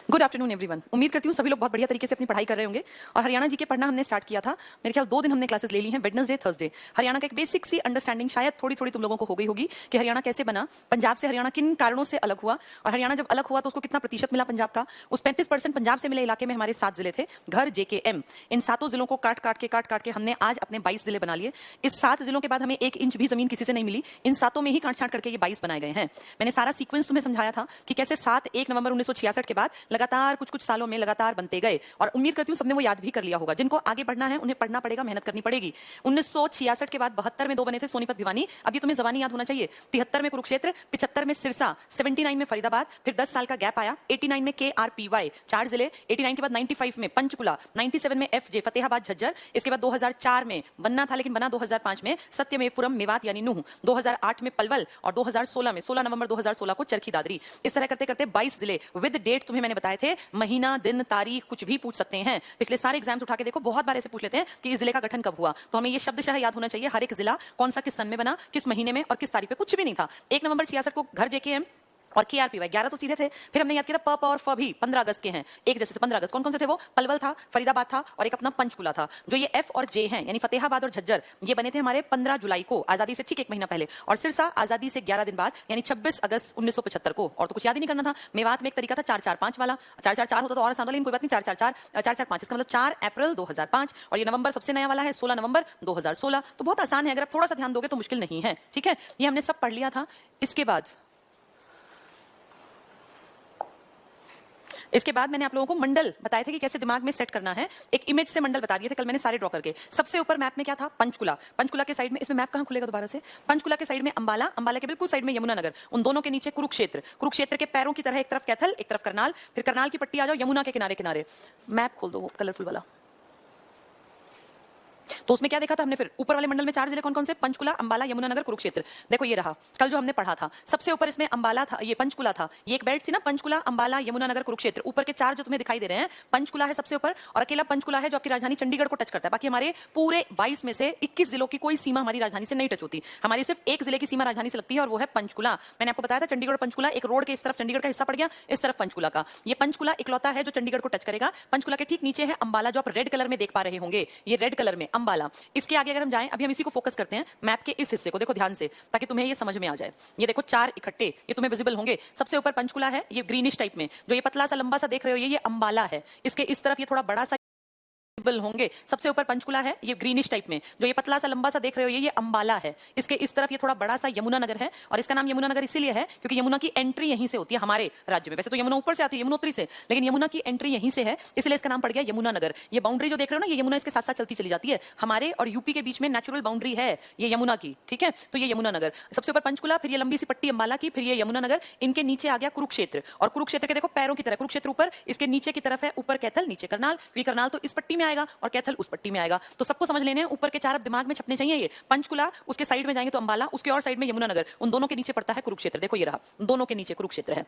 Good afternoon everyone. उम्मीद करती हूँ सभी लोग बहुत बढ़िया तरीके से अपनी पढ़ाई कर रहे होंगे। और हरियाणा जी के पढ़ना हमने स्टार्ट किया था, मेरे ख्याल 2 दिन हमने क्लासेस ले ली हैं, वेडनेसडे थर्सडे। हरियाणा का एक बेसिक सी अंडरस्टैंडिंग शायद थोड़ी थोड़ी तुम लोगों को हो गई होगी कि हरियाणा कैसे बना, पंजाब से हरियाणा किन कारणों से अलग हुआ, और हरियाणा जब अलग हुआ तो उसको कितना प्रतिशत मिला पंजाब का। उस 35% पंजाब से मिले इलाके में हमारे 7 जिले थे, घर JKM। इन 7 जिलों को काट काट के हमने आज अपने 22 जिले बना लिए। इस 7 जिलों के बाद हमें 1 इंच भी जमीन किसी से नहीं मिली, इन 7 में ही काट छांट करके ये 22 बनाए गए हैं। मैंने सारा सीक्वेंस तुम्हें समझाया था कि कैसे 1 नवंबर 1966 के बाद लगातार कुछ सालों में लगातार बनते गए, और उम्मीद करती हूँ सबने वो याद भी कर लिया होगा। जिनको आगे बढ़ना है उन्हें पढ़ना पड़ेगा, मेहनत करनी पड़ेगी। 1966 के बाद 72 में 2 बने थे, सोनीपत भिवानी। अब ये तुम्हें जबानी याद होना चाहिए। 73 में कुरुक्षेत्र, 75 में सिरसा, 79 में फरीदाबाद, फिर 10 साल का गैप आया। 89 में KRPY 4 जिले, 89 के बाद 95 में पंचकुला, 97 में FJ फतेहाबाद झज्जर, इसके बाद 2004 में बनना था लेकिन बना 2005 में सत्यमेवपुरम मेवात यानी नूह, 2008 में पलवल, और 2016 में 16 नवंबर 2016 को चरखी दादरी। इस तरह करते करते 22 जिले विद डेट तुम्हें मैंने बताए थे, महीना दिन तारीख कुछ भी पूछ सकते हैं। पिछले सारे एग्जाम्स उठा के देखो, बहुत बार ऐसे पूछ लेते हैं कि इस जिले का गठन कब हुआ, तो हमें ये शब्दशः याद होना चाहिए हर एक जिला कौन सा किस सन में बना, किस महीने में और किस तारीख पे। कुछ भी नहीं था। 1 नवंबर 66 को घर JKM और KRPY 11 तो सीधे थे। फिर हमने याद किया प और फ भी 15 अगस्त के हैं, एक जैसे से 15 अगस्त। कौन कौन से थे वो? पलवल था, फरीदाबाद था, और एक अपना पंचकुला था। जो ये F और J हैं यानी फतेहाबाद और झज्जर, ये बने थे हमारे 15 जुलाई को, आजादी से ठीक 1 महीना पहले। और सिरसा आजादी से 11 दिन बाद यानी 26 अगस्त 1975 को। और तो कुछ याद ही नहीं करना था। मेवात में एक तरीका था 4-4-5 वाला, 4-4-4 होता तो और आसान था, लेकिन कोई बात नहीं, 4-4-4 4-4-5, इसका मतलब 4 अप्रैल 2005। और ये नवंबर सबसे नया वाला है 16 नवंबर 2016। तो बहुत आसान है, अगर आप थोड़ा सा ध्यान दोगे तो मुश्किल नहीं है। ठीक है, ये हमने सब पढ़ लिया था। इसके बाद मैंने आप लोगों को मंडल बताए थे कि कैसे दिमाग में सेट करना है। एक इमेज से मंडल बता दिए थे कल मैंने सारे ड्रॉ करके। सबसे ऊपर मैप में क्या था? पंचकुला। पंचकुला के साइड में, इसमें मैप कहां खुलेगा दोबारा से? पंचकुला के साइड में अंबाला, अंबाला के बिल्कुल साइड में यमुनानगर, उन दोनों के नीचे कुरुक्षेत्र, कुरुक्षेत्र के पैरों की तरह एक तरफ कैथल एक तरफ करनाल, फिर करनाल की पट्टी आ जाओ यमुना के किनारे किनारे। मैप खोल दो कलरफुल वाला। तो उसमें क्या देखा था हमने? फिर ऊपर वाले मंडल में 4 जिले कौन कौन से? पंचकुला, अंबाला, यमुनानगर, कुरुक्षेत्र। देखो ये रहा कल जो हमने पढ़ा था। सबसे ऊपर इसमें अंबाला था, ये पंचकुला था, ये एक बेल्ट थी ना, पंचकुला, अंबाला, यमुनानगर, कुरुक्षेत्र। ऊपर के 4 जो तुम्हें दिखाई दे रहे हैं, पंचकुला है सबसे ऊपर, और अकेला पंचकुला है जो आपकी राजधानी चंडीगढ़ को टच करता है। बाकी हमारे पूरे 22 में से 21 जिलों की कोई सीमा हमारी राजधानी से नहीं टच होती। हमारी सिर्फ एक जिले की सीमा राजधानी से लगती है और वो है पंचकुला। मैंने आपको बताया था चंडीगढ़ पंचकुला एक रोड के इस तरफ चंडीगढ़ का हिस्सा पड़ गया, इस तरफ पंचकुला का। ये पंचकुला इकलौता है जो चंडीगढ़ को टच करेगा। पंचकुला के ठीक नीचे है अंबाला जो आप रेड कलर में देख पा रहे होंगे, ये रेड कलर में अंबाला। इसके आगे अगर हम जाएं, अभी हम इसी को फोकस करते हैं, मैप के इस हिस्से को देखो ध्यान से ताकि तुम्हें ये समझ में आ जाए। ये देखो 4 इकट्ठे, ये तुम्हें विजिबल होंगे। सबसे ऊपर पंचकुला है, ये ग्रीनिश टाइप में, जो ये पतला सा लंबा सा देख रहे हो ये अंबाला है। इसके इस तरफ ये थोड़ा बड़ा सा होंगे। सबसे ऊपर पंचकुला है, ये ग्रीनिश टाइप में, जो ये पतला सा लंबा सा देख रहे हो ये अंबाला है। इसके इस तरफ ये थोड़ा बड़ा सा यमुनानगर है, और इसका नाम यमुनानगर इसीलिए है क्योंकि यमुना की एंट्री यहीं से होती है हमारे राज्य में। वैसे तो यमुना ऊपर से आती है यमुनोत्री से, लेकिन यमुना की एंट्री यहीं से है, इसलिए इसका नाम पड़ गया यमुनानगर। ये बाउंड्री जो देख रहे हो ना, ये यमुना इसके साथ साथ चलती चली जाती है। हमारे और यूपी के बीच में नेचुरल बाउंड्री है ये यमुना की। ठीक है, तो ये यमुनानगर सबसे ऊपर पंचकुला, फिर ये लंबी सी पट्टी अंबाला की, फिर ये यमुनानगर। इनके नीचे आ गया कुरुक्षेत्र, और कुरुक्षेत्र के देखो पैरों की तरह कुरुक्षेत्र ऊपर, इसके नीचे की तरफ है ऊपर कैथल, नीचे करनाल। करनाल तो इस पट्टी में आएगा और कैथल उस पट्टी में आएगा। तो सबको समझ लेने हैं, ऊपर के 4 अब दिमाग में छपने चाहिए। ये पंचकुला, उसके साइड में जाएंगे तो अंबाला, उसके और साइड में यमुनानगर, उन दोनों के नीचे पड़ता है कुरुक्षेत्र। देखो ये रहा, दोनों के नीचे कुरुक्षेत्र है,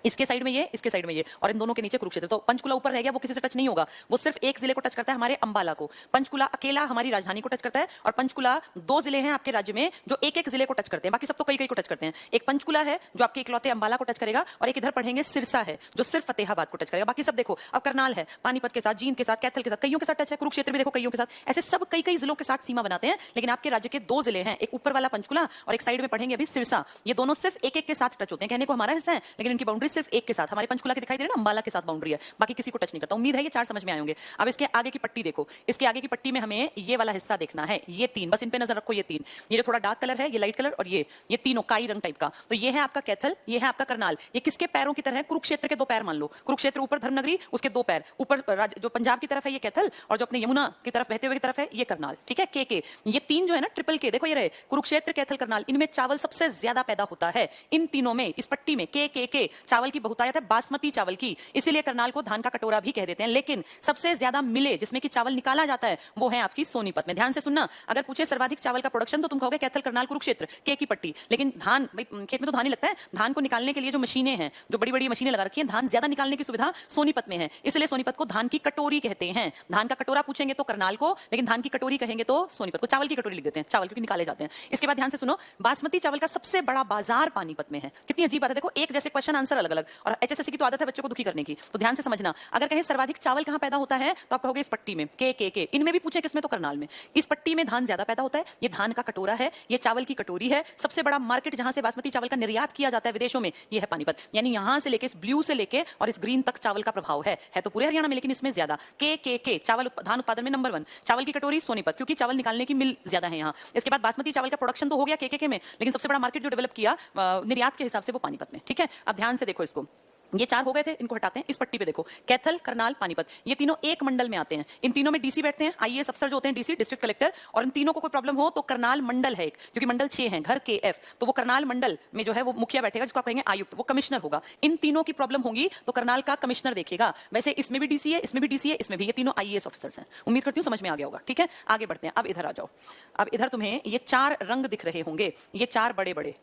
इसके साइड में ये, इसके साइड में ये, और इन दोनों के नीचे कुरुक्षेत्र। तो पंचकुला ऊपर रह गया, वो किसी से टच नहीं होगा, वो सिर्फ एक जिले को टच करता है, हमारे अंबाला को। पंचकुला अकेला हमारी राजधानी को टच करता है, और पंचकुला 2 जिले हैं आपके राज्य में जो एक एक जिले को टच करते हैं, बाकी सब तो कई कई को टच करते हैं। एक पंचकुला है जो आपके इकलौते अंबाला को टच करेगा, और एक इधर पढ़ेंगे सिरसा है जो सिर्फ फतेहाबाद को टच करेगा। बाकी सब देखो, अब करनाल है पानीपत के साथ, जींद के साथ, कैथल के साथ, कईयों के साथ टच है। कुरुक्षेत्र भी देखो कईयों के साथ, ऐसे सब कई कई जिलों के साथ सीमा बनाते हैं। लेकिन आपके राज्य के 2 जिले हैं, एक ऊपर वाला पंचकुला और एक साइड में पढ़ेंगे अभी सिरसा। ये दोनों सिर्फ एक एक के साथ टच होते हैं, कहने को हमारा हिस्सा है, लेकिन इनकी बाउंड्री सिर्फ एक के साथ, हमारे पंचकुला के दिखाई दे रहे हैं ना, अंबाला के साथ बाउंड्री है, बाकी किसी को टच नहीं करता। उम्मीद है ये 4 समझ में आए होंगे। अब इसके आगे की पट्टी देखो, इसके आगे की पट्टी में हमें ये वाला हिस्सा देखना है, ये 3, बस इन पे नजर रखो। ये 3, ये जो थोड़ा डार्क कलर है, ये लाइट कलर, और ये तीनों काई रंग टाइप का। तो ये है आपका कैथल, ये है आपका करनाल। ये किसके पैरों की तरह है? कुरुक्षेत्र के 2 पैर मान लो। कुरुक्षेत्र ऊपर धर्मनगरी, उसके 2 पैर ऊपर जो पंजाब की तरफ है ये कैथल, और जो अपने यमुना की तरफ बहते हुए की तरफ है ये करनाल। ठीक है, के ये 3 जो है ना ट्रिपल के, देखो ये रहे कुरुक्षेत्र, कैथल, करनाल, इनमें चावल सबसे ज्यादा पैदा होता है। इन तीनों में इस पट्टी में के चावल की बहुतायत है, बासमती चावल की, इसलिए करनाल को धान का कटोरा भी कह देते हैं। लेकिन सबसे ज्यादा मिले जिसमें कि चावल निकाला जाता है वो है आपकी सोनीपत में। ध्यान से सुनना, अगर पूछे सर्वाधिक चावल का प्रोडक्शन तो तुम कहोगे कैथल, करनाल, कुरुक्षेत्र, के की पट्टी। लेकिन धान, खेत में तो धान ही लगता है, धान को निकालने के लिए जो मशीनें हैं, जो बड़ी बड़ी मशीनें लगा रखी हैं, धान ज्यादा निकालने की सुविधा सोनीपत में है, इसलिए सोनीपत को धान की कटोरी कहते हैं। धान का कटोरा पूछेंगे तो करनाल को, लेकिन धान की कटोरी कहेंगे तो सोनीपत को। चावल की कटोरी लिख देते हैं, चावल क्योंकि निकाले जाते हैं। इसके बाद ध्यान से सुनो, बासमती चावल का सबसे बड़ा बाजार पानीपत में है। कितनी अजीब बात है, देखो एक जैसे क्वेश्चन आंसर अलग। अलग अलग, और HSSC की तो आदत है बच्चे को दुखी करने की, तो ध्यान से समझना। अगर कहें सर्वाधिक चावल कहां पैदा होता है तो आप कहोगे इस पट्टी में, के इनमें भी पूछे किसमें, तो करनाल में। इस पट्टी में धान ज्यादा पैदा होता है, ये धान का कटोरा है, ये चावल की कटोरी है। सबसे बड़ा मार्केट जहां से बासमती चावल का निर्यात किया जाता है विदेशों में, ये है पानीपत। यानी यहां से लेके इस ब्लू से लेके और इस ग्रीन तक चावल का प्रभाव है तो पूरे हरियाणा में, लेकिन इसमें ज्यादा के चावल धान उत्पादन में नंबर 1। चावल की कटोरी सोनीपत, क्योंकि चावल निकालने की मिल ज्यादा है यहाँ। इसके बाद बासमती चावल का प्रोडक्शन तो हो गया के में, लेकिन सबसे बड़ा मार्केट जो डेवलप किया निर्यात के हिसाब से वो पानीपत में। ठीक है, अब ध्यान से देखो इसको, ये 4 हो गए थे, इनको हटाते हैं। इस पट्टी पे देखो, कैथल, करनाल, पानीपत, ये तीनों एक मंडल में आते हैं। इन तीनों में डीसी बैठते हैं, आईएएस अफसर जो होते हैं, डीसी डिस्ट्रिक्ट कलेक्टर। और इन तीनों को कोई प्रॉब्लम हो तो करनाल मंडल है एक, क्योंकि मंडल 6 हैं, घर के एफ, तो वो करनाल मंडल में जो है वो मुखिया बैठेगा, जिसको आप कहेंगे आयुक्त, वो कमिश्नर होगा। इन तीनों की प्रॉब्लम होगी तो करनाल का कमिश्नर देखेगा। वैसे इसमें भी डीसी है, इसमें भी डीसी है, इसमें भी, ये तीनों आईएएस ऑफिसर्स हैं। उम्मीद करती हूँ समझ में आ गया होगा। ठीक है, आगे बढ़ते हैं। अब इधर आ जाओ। अब इधर तुम्हें ये 4 रंग दिख रहे होंगे, ये 4 बड़े बड़े,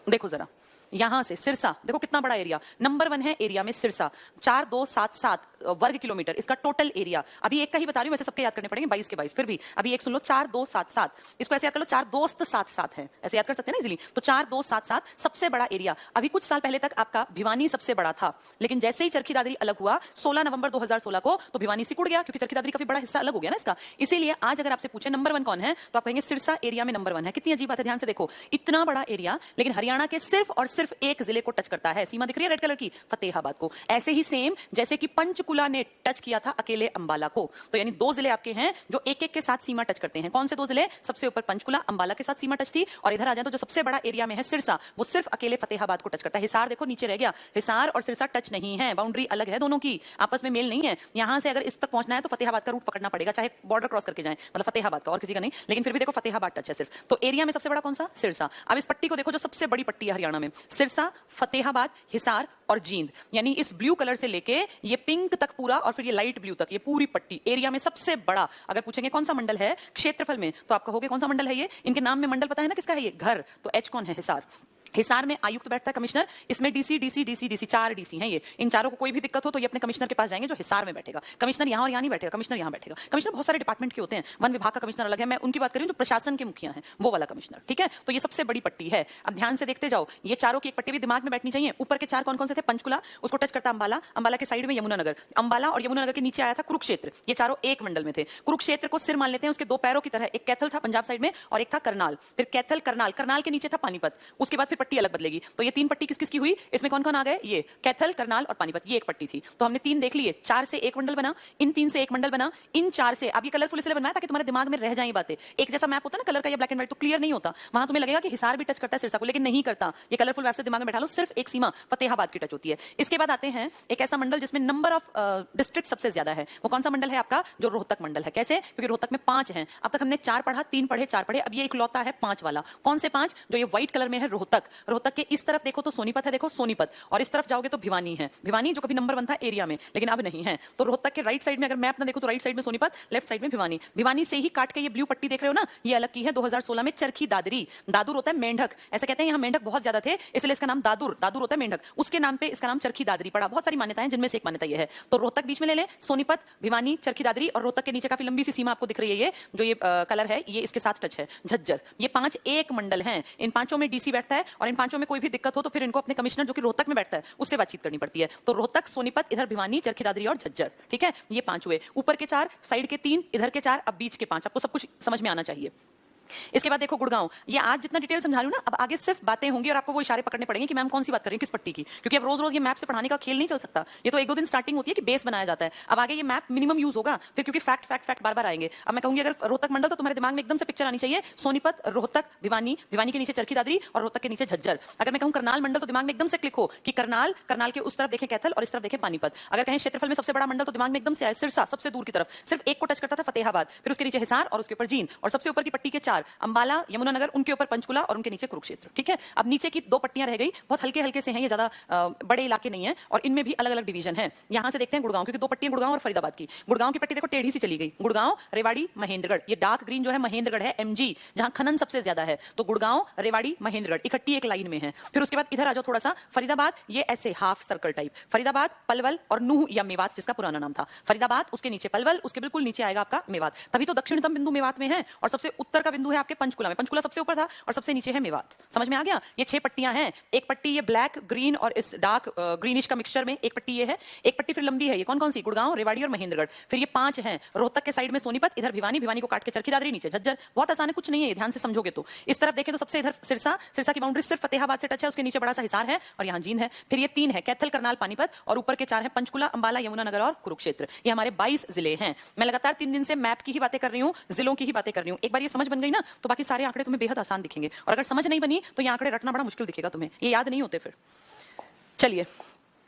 देखो जरा, यहां से सिरसा, देखो कितना बड़ा एरिया, नंबर 1 है एरिया में सिरसा, 4277 वर्ग किलोमीटर इसका टोटल एरिया। अभी एक का ही बता रही हूं, वैसे सबके याद करने पड़ेंगे 22 के 22, फिर भी अभी एक सुन लो, 4277, इसको ऐसे याद कर लो, 4 दोस्त 7 है, ऐसे याद कर सकते हैं ना इजीली। तो 4277 सबसे बड़ा एरिया। अभी कुछ साल पहले तक आपका भिवानी सबसे बड़ा था, लेकिन जैसे ही चरखी दादरी अलग हुआ 16 नवंबर 2016 को, तो भिवानी सिकुड़ गया, क्योंकि चरखी दादरी काफी बड़ा हिस्सा अलग हो गया ना इसका। इसीलिए आज अगर आपसे पूछे नंबर 1 कौन है, तो आप कहेंगे सिरसा एरिया में नंबर 1 है। कितनी अजीब बात है, ध्यान से देखो, इतना बड़ा एरिया, लेकिन हरियाणा के सिर्फ और सिर्फ एक जिले को टच करता है। सीमा दिख रही है रेड कलर की, फतेहाबाद को। ऐसे ही सेम जैसे कि पंचकुला ने टच किया था अकेले अंबाला को, तो यानी 2 जिले आपके हैं जो एक एक के साथ सीमा टच करते हैं। कौन से 2 जिले? सबसे ऊपर पंचकुला, अंबाला के साथ सीमा टच थी, और इधर आ जाए तो जो सबसे बड़ा एरिया में है सिरसा, वो सिर्फ अकेले फतेहाबाद को टच करता है। हिसार देखो नीचे रह गया, हिसार और सिरसा टच नहीं है, बाउंड्री अलग है दोनों की, आपस में मेल नहीं है। यहां से अगर इस तक पहुंचना है तो फतेहाबाद का रूट पकड़ना पड़ेगा, चाहे बॉर्डर क्रॉस करके जाए, मतलब फतेहाबाद का और किसी का नहीं, लेकिन फिर भी देखो फतेहाबाद टच है सिर्फ। तो एरिया में सबसे बड़ा कौन सा? सिरसा। अब इस पट्टी को देखो, जो सबसे बड़ी पट्टी है हरियाणा में, सिरसा, फतेहाबाद, हिसार और जींद, यानी इस ब्लू कलर से लेके ये पिंक तक पूरा, और फिर ये लाइट ब्लू तक, ये पूरी पट्टी एरिया में सबसे बड़ा। अगर पूछेंगे कौन सा मंडल है क्षेत्रफल में, तो आप कहोगे कौन सा मंडल है ये? इनके नाम में मंडल पता है ना किसका है ये? घर। तो एच कौन है? हिसार। हिसार में आयुक्त बैठता है, कमिश्नर। इसमें DC DC DC DC 4 DC हैं ये। इन चारों को कोई भी दिक्कत हो तो ये अपने कमिश्नर के पास जाएंगे, जो हिसार में बैठेगा। कमिश्नर यहाँ और यहाँ नहीं बैठेगा, कमिश्नर यहाँ बैठेगा। कमिश्नर बहुत सारे डिपार्टमेंट के होते हैं, वन विभाग का कमिश्नर अलग है, मैं उनकी बात कर रही हूँ जो प्रशासन के मुखिया हैं, वो वाला कमिश्नर। ठीक है, तो ये सबसे बड़ी पट्टी है। अब ध्यान से देखते जाओ, ये चारों की एक पट्टी भी दिमाग में बैठनी चाहिए। ऊपर के 4 कौन कौन से थे? पंचकुला, उसको टच करता अंबाला, अंबाला के साइड में यमुनानगर, अंबाला और यमुनानगर के नीचे आया था कुरुक्षेत्र। ये चारों एक मंडल में थे। कुरुक्षेत्र को सिर मान लेते हैं उसके 2 पैरों की तरह, एक कैथल था पंजाब साइड में और एक था करनाल। फिर कैथल, करनाल, करनाल के नीचे था पानीपत, उसके बाद फिर पट्टी अलग बदलेगी। तो ये 3 पट्टी किस किस की हुई? इसमें कौन कौन आ गए? ये कैथल, करनाल और पानीपत, ये एक पट्टी थी। तो हमने 3 देख लिए, 4 से एक मंडल बना, इन 3 से एक मंडल बना, इन 4 से। अब ये कलरफुल इसलिए बनवाया ताकि तुम्हारे दिमाग में रह जाए बातें। एक जैसा मैप होता है ना कलर का या ब्लैक एंड व्हाइट, तो क्लियर नहीं होता, वहां तुम्हें लगेगा कि हिसार भी टच करता है सिरसा को, लेकिन नहीं करता। ये कलरफुल मैप से दिमाग में बैठा लो, सिर्फ एक सीमा फतेहाबाद की टच होती है। इसके बाद आते हैं एक ऐसा मंडल जिसमें नंबर ऑफ डिस्ट्रिक्ट सबसे ज्यादा है। वो कौन सा मंडल है आपका? जो रोहतक मंडल है। कैसे? क्योंकि रोहतक में 5 हैं। अब तक हमने 4 पढ़ा, 3 पढ़े, 4 पढ़े, अब ये इकलौता है 5 वाला। कौन से 5? जो ये व्हाइट कलर में है, रोहतक। रोहतक के इस तरफ देखो तो सोनीपत है, देखो सोनीपत, और इस तरफ जाओगे तो भिवानी है। भिवानी जो कभी नंबर 1 था एरिया में, लेकिन अब नहीं है। तो रोहतक के राइट साइड में अगर मैप ना देखो तो राइट साइड में सोनीपत, लेफ्ट साइड में भिवानी। भिवानी से ही काट के ये ब्लू पट्टी देख रहे हो ना, ये अलग की है 2016 में चरखी दादरी। दादुर होता है मेंढक, ऐसे कहते हैं यहाँ मेंढक बहुत ज्यादा थे, इसलिए इसका नाम दादुर, दादुर होता है मेंढक, उसके नाम पे इसका नाम चरखी दादरी पड़ा। बहुत सारी मान्यताएं, जिनमें से एक मान्यता ये है। तो रोहतक बीच में ले ले, सोनीपत, भिवानी, चरखी दादरी, और रोहतक के नीचे काफी लंबी सी सीमा आपको दिख रही है, ये जो ये कलर है ये इसके साथ टच है, झज्जर। ये 5 एक मंडल हैं। इन 5 में डीसी बैठता है, और इन 5 में कोई भी दिक्कत हो तो फिर इनको अपने कमिश्नर जो कि रोहतक में बैठता है उससे बातचीत करनी पड़ती है। तो रोहतक, सोनीपत, इधर भिवानी, चरखी दादरी और झज्जर। ठीक है, ये 5 हुए। ऊपर के 4, साइड के 3, इधर के 4, अब बीच के 5। आपको सब कुछ समझ में आना चाहिए। इसके बाद देखो गुड़गांव। ये आज जितना डिटेल समझा रही हूं ना, अब आगे सिर्फ बातें होंगी और आपको वो इशारे पकड़ने पड़ेंगे कि मैम कौन सी बात कर रही है, किस पट्टी की, क्योंकि अब रोज रोज ये मैप से पढ़ाने का खेल नहीं चल सकता। ये तो 1-2 दिन स्टार्टिंग होती है कि बेस बनाया जाता है। अब आगे ये मैप मिनिमम यूज होगा, फिर क्योंकि फैक्ट फैक्ट फैक्ट बार बार आएंगे। अब मैं कहूंगी अगर रोहतक मंडल, तो तुम्हारे दिमाग में एकदम से पिक्चर आनी चाहिए सोनीपत, रोहतक, भिवानी, भिवानी के नीचे चरखी दादरी और रोहतक के नीचे झज्जर। अगर मैं कहूं करनाल मंडल, तो दिमाग में एकदम से क्लिक हो कि करनाल, करनाल के उस तरफ देखें कैथल और इस तरफ देखें पानीपत। अगर कहें क्षेत्रफल में सबसे बड़ा मंडल, तो दिमाग में एकदम से आए सिरसा, सबसे दूर की तरफ, सिर्फ एक को टच करता था फतेहाबाद, फिर उसके नीचे हिसार और उसके ऊपर जींद, और सबसे ऊपर की पट्टी के 4 अंबाला, यमुनानगर, उनके ऊपर पंचकुला और उनके नीचे कुरुक्षेत्र। ठीक है, अब नीचे की 2 पट्टियां रह गई, बहुत हल्के हल्के से हैं, ये ज्यादा बड़े इलाके नहीं है, और इनमें भी अलग अलग डिवीजन है। यहां से देखते हैं गुड़गांव, क्योंकि 2 पट्टियां गुड़गांव और फरीदाबाद की। गुड़गांव की पट्टी देखो टेढ़ी सी चली गई, गुड़गांव, रेवाड़ी, महेंद्रगढ़। ये डार्क ग्रीन जो है महेंद्रगढ़ है, एमजी, जहां खनन सबसे ज्यादा है। तो गुड़गांव, रेवाड़ी, महेंद्रगढ़ इकट्ठी एक लाइन में है। फिर उसके बाद इधर आ जाओ थोड़ा सा, फरीदाबाद, ये ऐसे half circle type, Faridabad, Palwal और नूह या मेवात, जिसका पुराना नाम था। फरीदाबाद, उसके नीचे पलवल, उसके बिल्कुल नीचे आएगा आपका मेवात। तभी तो दक्षिणतम बिंदु मेवात में है, और सबसे उत्तर का बिंदु बिंदु है आपके पंचकुला में, पंचकुला सबसे ऊपर था और सबसे नीचे है मेवात। समझ में आ गया? ये 6 पट्टियां हैं, एक पट्टी ये ब्लैक ग्रीन और इस डार्क ग्रीनिश का मिक्सचर में एक पट्टी ये है, एक पट्टी फिर लंबी है, ये कौन कौन सी? गुड़गांव, रेवाड़ी और महेंद्रगढ़। फिर ये 5 हैं, रोहतक के साइड में सोनीपत, इधर भिवानी, भिवानी को काट के चरखी दादरी, नीचे झज्जर। बहुत आसान है, कुछ नहीं है, ध्यान से समझोगे तो। इस तरफ देखें तो सबसे इधर सिरसा, सिरसा की बाउंड्री सिर्फ फतेहाबाद से टच है, उसके नीचे बड़ा सा हिसार है और यहाँ जींद है। फिर ये 3 है, कैथल, करनाल, पानीपत, और ऊपर के 4 है पंचकुला, अंबाला, यमुनानगर और कुरुक्षेत्र। ये हमारे 22 जिले हैं। मैं लगातार 3 दिन से मैप की ही बातें कर रही हूँ, जिलों की ही बातें कर रही हूँ। एक बार ये समझ बन गई ना तो बाकी सारे आंकड़े तुम्हें बेहद आसान दिखेंगे, और अगर समझ नहीं बनी तो ये आंकड़े रटना बड़ा मुश्किल दिखेगा तुम्हें, ये याद नहीं होते फिर। चलिए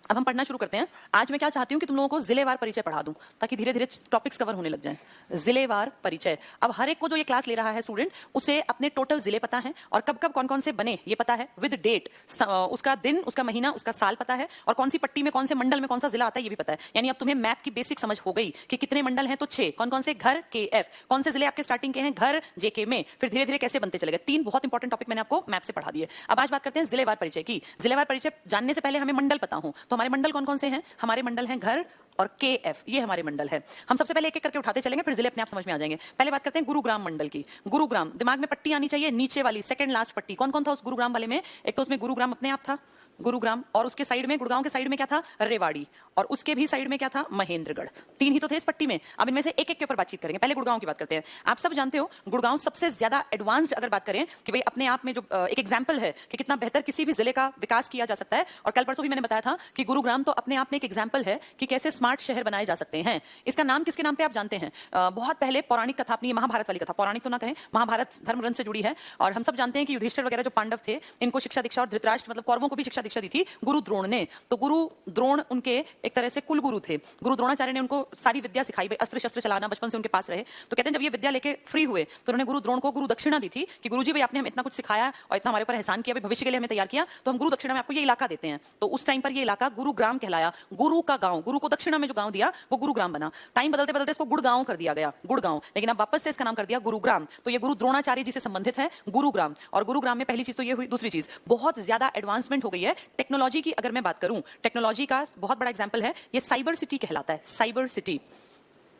अब हम पढ़ना शुरू करते हैं। आज मैं क्या चाहती हूँ कि तुम लोगों को जिलेवार परिचय पढ़ा दूं, ताकि धीरे धीरे टॉपिक्स कवर होने लग जाएं। जिलेवार परिचय, अब हर एक को जो ये क्लास ले रहा है स्टूडेंट, उसे अपने टोटल जिले पता है और कब कब कौन कौन से बने ये पता है, विद डेट, उसका दिन, उसका महीना, उसका साल पता है, और कौन सी पट्टी में, कौन से मंडल में कौन सा जिला आता है ये भी पता है। यानी अब तुम्हें मैप की बेसिक समझ हो गई कि कितने मंडल हैं, तो 6, कौन कौन से, घर, KF, कौन से जिले आपके स्टार्टिंग के हैं, घर, JK में, फिर धीरे धीरे कैसे बनते चले गए। 3 बहुत इंपॉर्टेंट टॉपिक मैंने आपको मैप से पढ़ा दिए। अब आज बात करते हैं जिलेवार परिचय की। जिलेवार परिचय जानने से पहले हमें मंडल पता हो, तो हमारे मंडल कौन कौन से हैं? हमारे मंडल हैं घर और KF, ये हमारे मंडल है। हम सबसे पहले एक एक करके उठाते चलेंगे, फिर जिले अपने आप समझ में आ जाएंगे। पहले बात करते हैं गुरुग्राम मंडल की। गुरुग्राम, दिमाग में पट्टी आनी चाहिए, नीचे वाली सेकंड लास्ट पट्टी। कौन कौन था उस गुरुग्राम वाले में? एक तो उसमें गुरुग्राम अपने आप था, गुरुग्राम, और उसके साइड में, गुड़गांव के साइड में क्या था? रेवाड़ी, और उसके भी साइड में क्या था? महेंद्रगढ़। 3 ही तो थे इस पट्टी में। अब इनमें से एक एक के ऊपर बातचीत करेंगे। पहले गुड़गांव की बात करते हैं। आप सब जानते हो गुड़गांव सबसे ज्यादा एडवांस्ड, अगर बात करें कि भाई अपने आप में जो एक एग्जाम्पल है कि कितना बेहतर किसी भी जिले का विकास किया जा सकता है। और कल परसों भी मैंने बताया था कि गुरुग्राम तो अपने आप में एक एग्जाम्पल है कि कैसे स्मार्ट शहर बनाए जा सकते हैं। इसका नाम किसके नाम पे आप जानते हैं? बहुत पहले पौराणिक कथा, अपनी महाभारत वाली कथा, पौराणिक तो ना कहें, महाभारत धर्म ग्रंथ से जुड़ी है। और हम सब जानते हैं कि युधिष्ठिर वगैरह जो पांडव थे, इनको शिक्षा दीक्षा, और धृतराष्ट्र मतलब कौरवों को भी शिक्षा दीक्षा दी थी गुरु द्रोण ने। तो गुरु द्रोण उनके एक तरह से कुल गुरु थे। गुरु द्रोणाचार्य ने उनको सारी विद्या सिखाई, भाई अस्त्र शस्त्र चलाना बचपन से उनके पास रहे। तो कहते हैं जब ये विद्या लेके फ्री हुए तो उन्होंने गुरु द्रोण को गुरु दक्षिणा दी थी कि गुरुजी भाई आपने हमें इतना कुछ सिखाया और इतना हमारे ऊपर एहसान किया, भाई भविष्य के लिए हमें तैयार किया, तो हम गुरु दक्षिणा में आपको ये इलाका देते हैं। तो उस टाइम पर ये इलाका गुरुग्राम कहलाया। गुरु का गांव, गुरु को दक्षिणा में जो गांव दिया वो गुरुग्राम बना। टाइम बदलते बदलते इसको गुड़गांव कर दिया गया, गुड़गांव, लेकिन अब वापस से इसका नाम कर दिया गुरुग्राम। तो ये गुरु द्रोणाचार्य जी से संबंधित है गुरुग्राम। और गुरुग्राम में पहली चीज तो ये हुई। दूसरी चीज, बहुत ज्यादा एडवांसमेंट हो गई है टेक्नोलॉजी की। अगर मैं बात करूं, टेक्नोलॉजी का बहुत बड़ा एग्जांपल है ये साइबर सिटी कहलाता है। साइबर सिटी,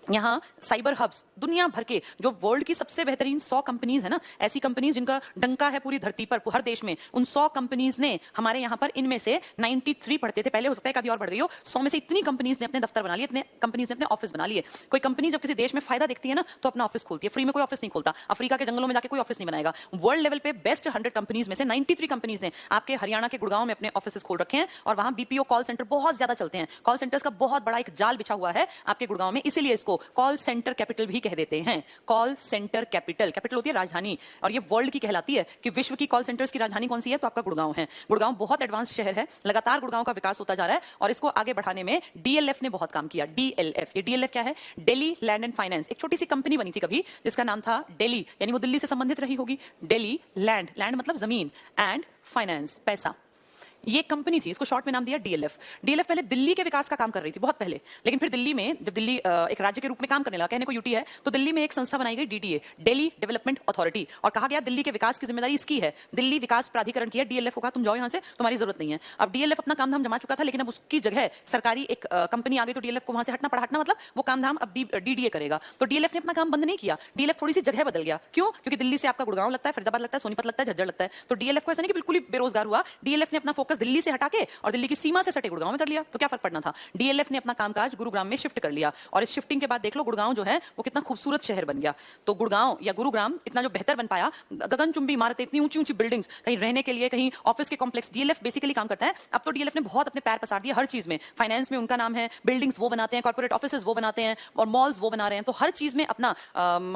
यहाँ साइबर हब्स, दुनिया भर के जो वर्ल्ड की सबसे बेहतरीन 100 कंपनीज है ना, ऐसी कंपनीज जिनका डंका है पूरी धरती पर, हर देश में, उन 100 कंपनीज ने हमारे यहाँ पर, इनमें से 93 पढ़ते थे पहले, हो सकता है कभी और बढ़ गई हो, 100 में से इतनी कंपनीज ने अपने दफ्तर बना लिए, इतने कंपनीज ने अपने ऑफिस बना लिए। कोई कंपनी जब किसी देश में फायदा देखती है ना तो अपना ऑफिस खोलती है। फ्री में कोई ऑफिस नहीं खोलता, अफ्रीका के जंगलों में जाके कोई ऑफिस नहीं बनाएगा। वर्ल्ड लेवल पे बेस्ट 100 कंपनीज में से 93 कंपनीज ने आपके हरियाणा के गुड़गांव में अपने ऑफिस खोल रखे हैं। और वहां BPO कॉल सेंटर बहुत ज्यादा चलते हैं। कॉल सेंटर्स का बहुत बड़ा एक जाल बिछा हुआ है आपके गुड़गांव में, इसीलिए इसको कॉल सेंटर कैपिटल भी कह देते हैं। कॉल सेंटर कैपिटल, कैपिटल होती है राजधानी, और ये वर्ल्ड की कहलाती है कि विश्व की कॉल सेंटर्स की राजधानी कौन सी है, तो आपका गुड़गांव है। गुड़गांव बहुत एडवांस शहर है, लगातार गुड़गांव का विकास होता जा रहा है और इसको आगे बढ़ाने में DLF ने बहुत काम किया। DLF, ये DLF क्या है? Delhi land and finance. एक छोटी सी कंपनी बनी थी कभी जिसका नाम था दिल्ली, यानी वो दिल्ली से संबंधित रही होगी। दिल्ली लैंड, लैंड मतलब जमीन, एंड फाइनेंस पैसा, ये कंपनी थी, इसको शॉर्ट में नाम दिया DLF। DLF पहले दिल्ली के विकास का काम कर रही थी बहुत पहले, लेकिन फिर दिल्ली में जब दिल्ली एक राज्य के रूप में काम करने लगा, कहने को UT है, तो दिल्ली में एक संस्था बनाई गई DDA, दिल्ली डेवलपमेंट अथॉरिटी, और कहा गया दिल्ली के विकास की जिम्मेदारी इसकी है। दिल्ली विकास प्राधिकरण की है। DLF को कहा तुम जाओ यहाँ से, तुम्हारी जरूरत नहीं है। अब DLF अपना काम धाम जमा चुका था, लेकिन अब उसकी जगह सरकारी एक कंपनी आ गई, तो DLF को वहां से हटना पड़ा। हटना मतलब वो काम धाम अब DDA करेगा। तो DLF ने अपना काम बंद नहीं किया, DLF थोड़ी सी जगह बदल गया। क्यों? क्योंकि दिल्ली से आपका गुड़गांव लगता है, फरीदाबाद लगता है, सोनीपत लगता है, झज्जर लगता है। तो DLF को ऐसा नहीं कि बिल्कुल ही बेरोजगार हुआ, DLF ने अपना फोकस दिल्ली से हटा के और दिल्ली की सीमा से सटे गुड़गांव में कर लिया। तो क्या फर्क पड़ना था? DLF ने अपना कामकाज गुरुग्राम में शिफ्ट कर लिया, और इस शिफ्टिंग के बाद देख लो गुड़गांव जो है वो कितना खूबसूरत शहर बन गया। तो गुड़गांव या गुरुग्राम इतना जो बेहतर बन पाया, गगनचुंबी इमारतें, इतनी ऊंची ऊंची बिल्डिंग्स, कहीं रहने के लिए, कहीं ऑफिस के कॉम्प्लेक्स, DLF बेसिकली काम करता है। अब तो DLF ने बहुत अपने पैर पसार दिए हर चीज में। फाइनेंस में उनका नाम है, बिल्डिंग्स वो बनाते हैं, कॉर्पोरेट ऑफिसेज वो बनाते हैं, और मॉल्स वो बना रहे हैं। तो हर चीज में अपना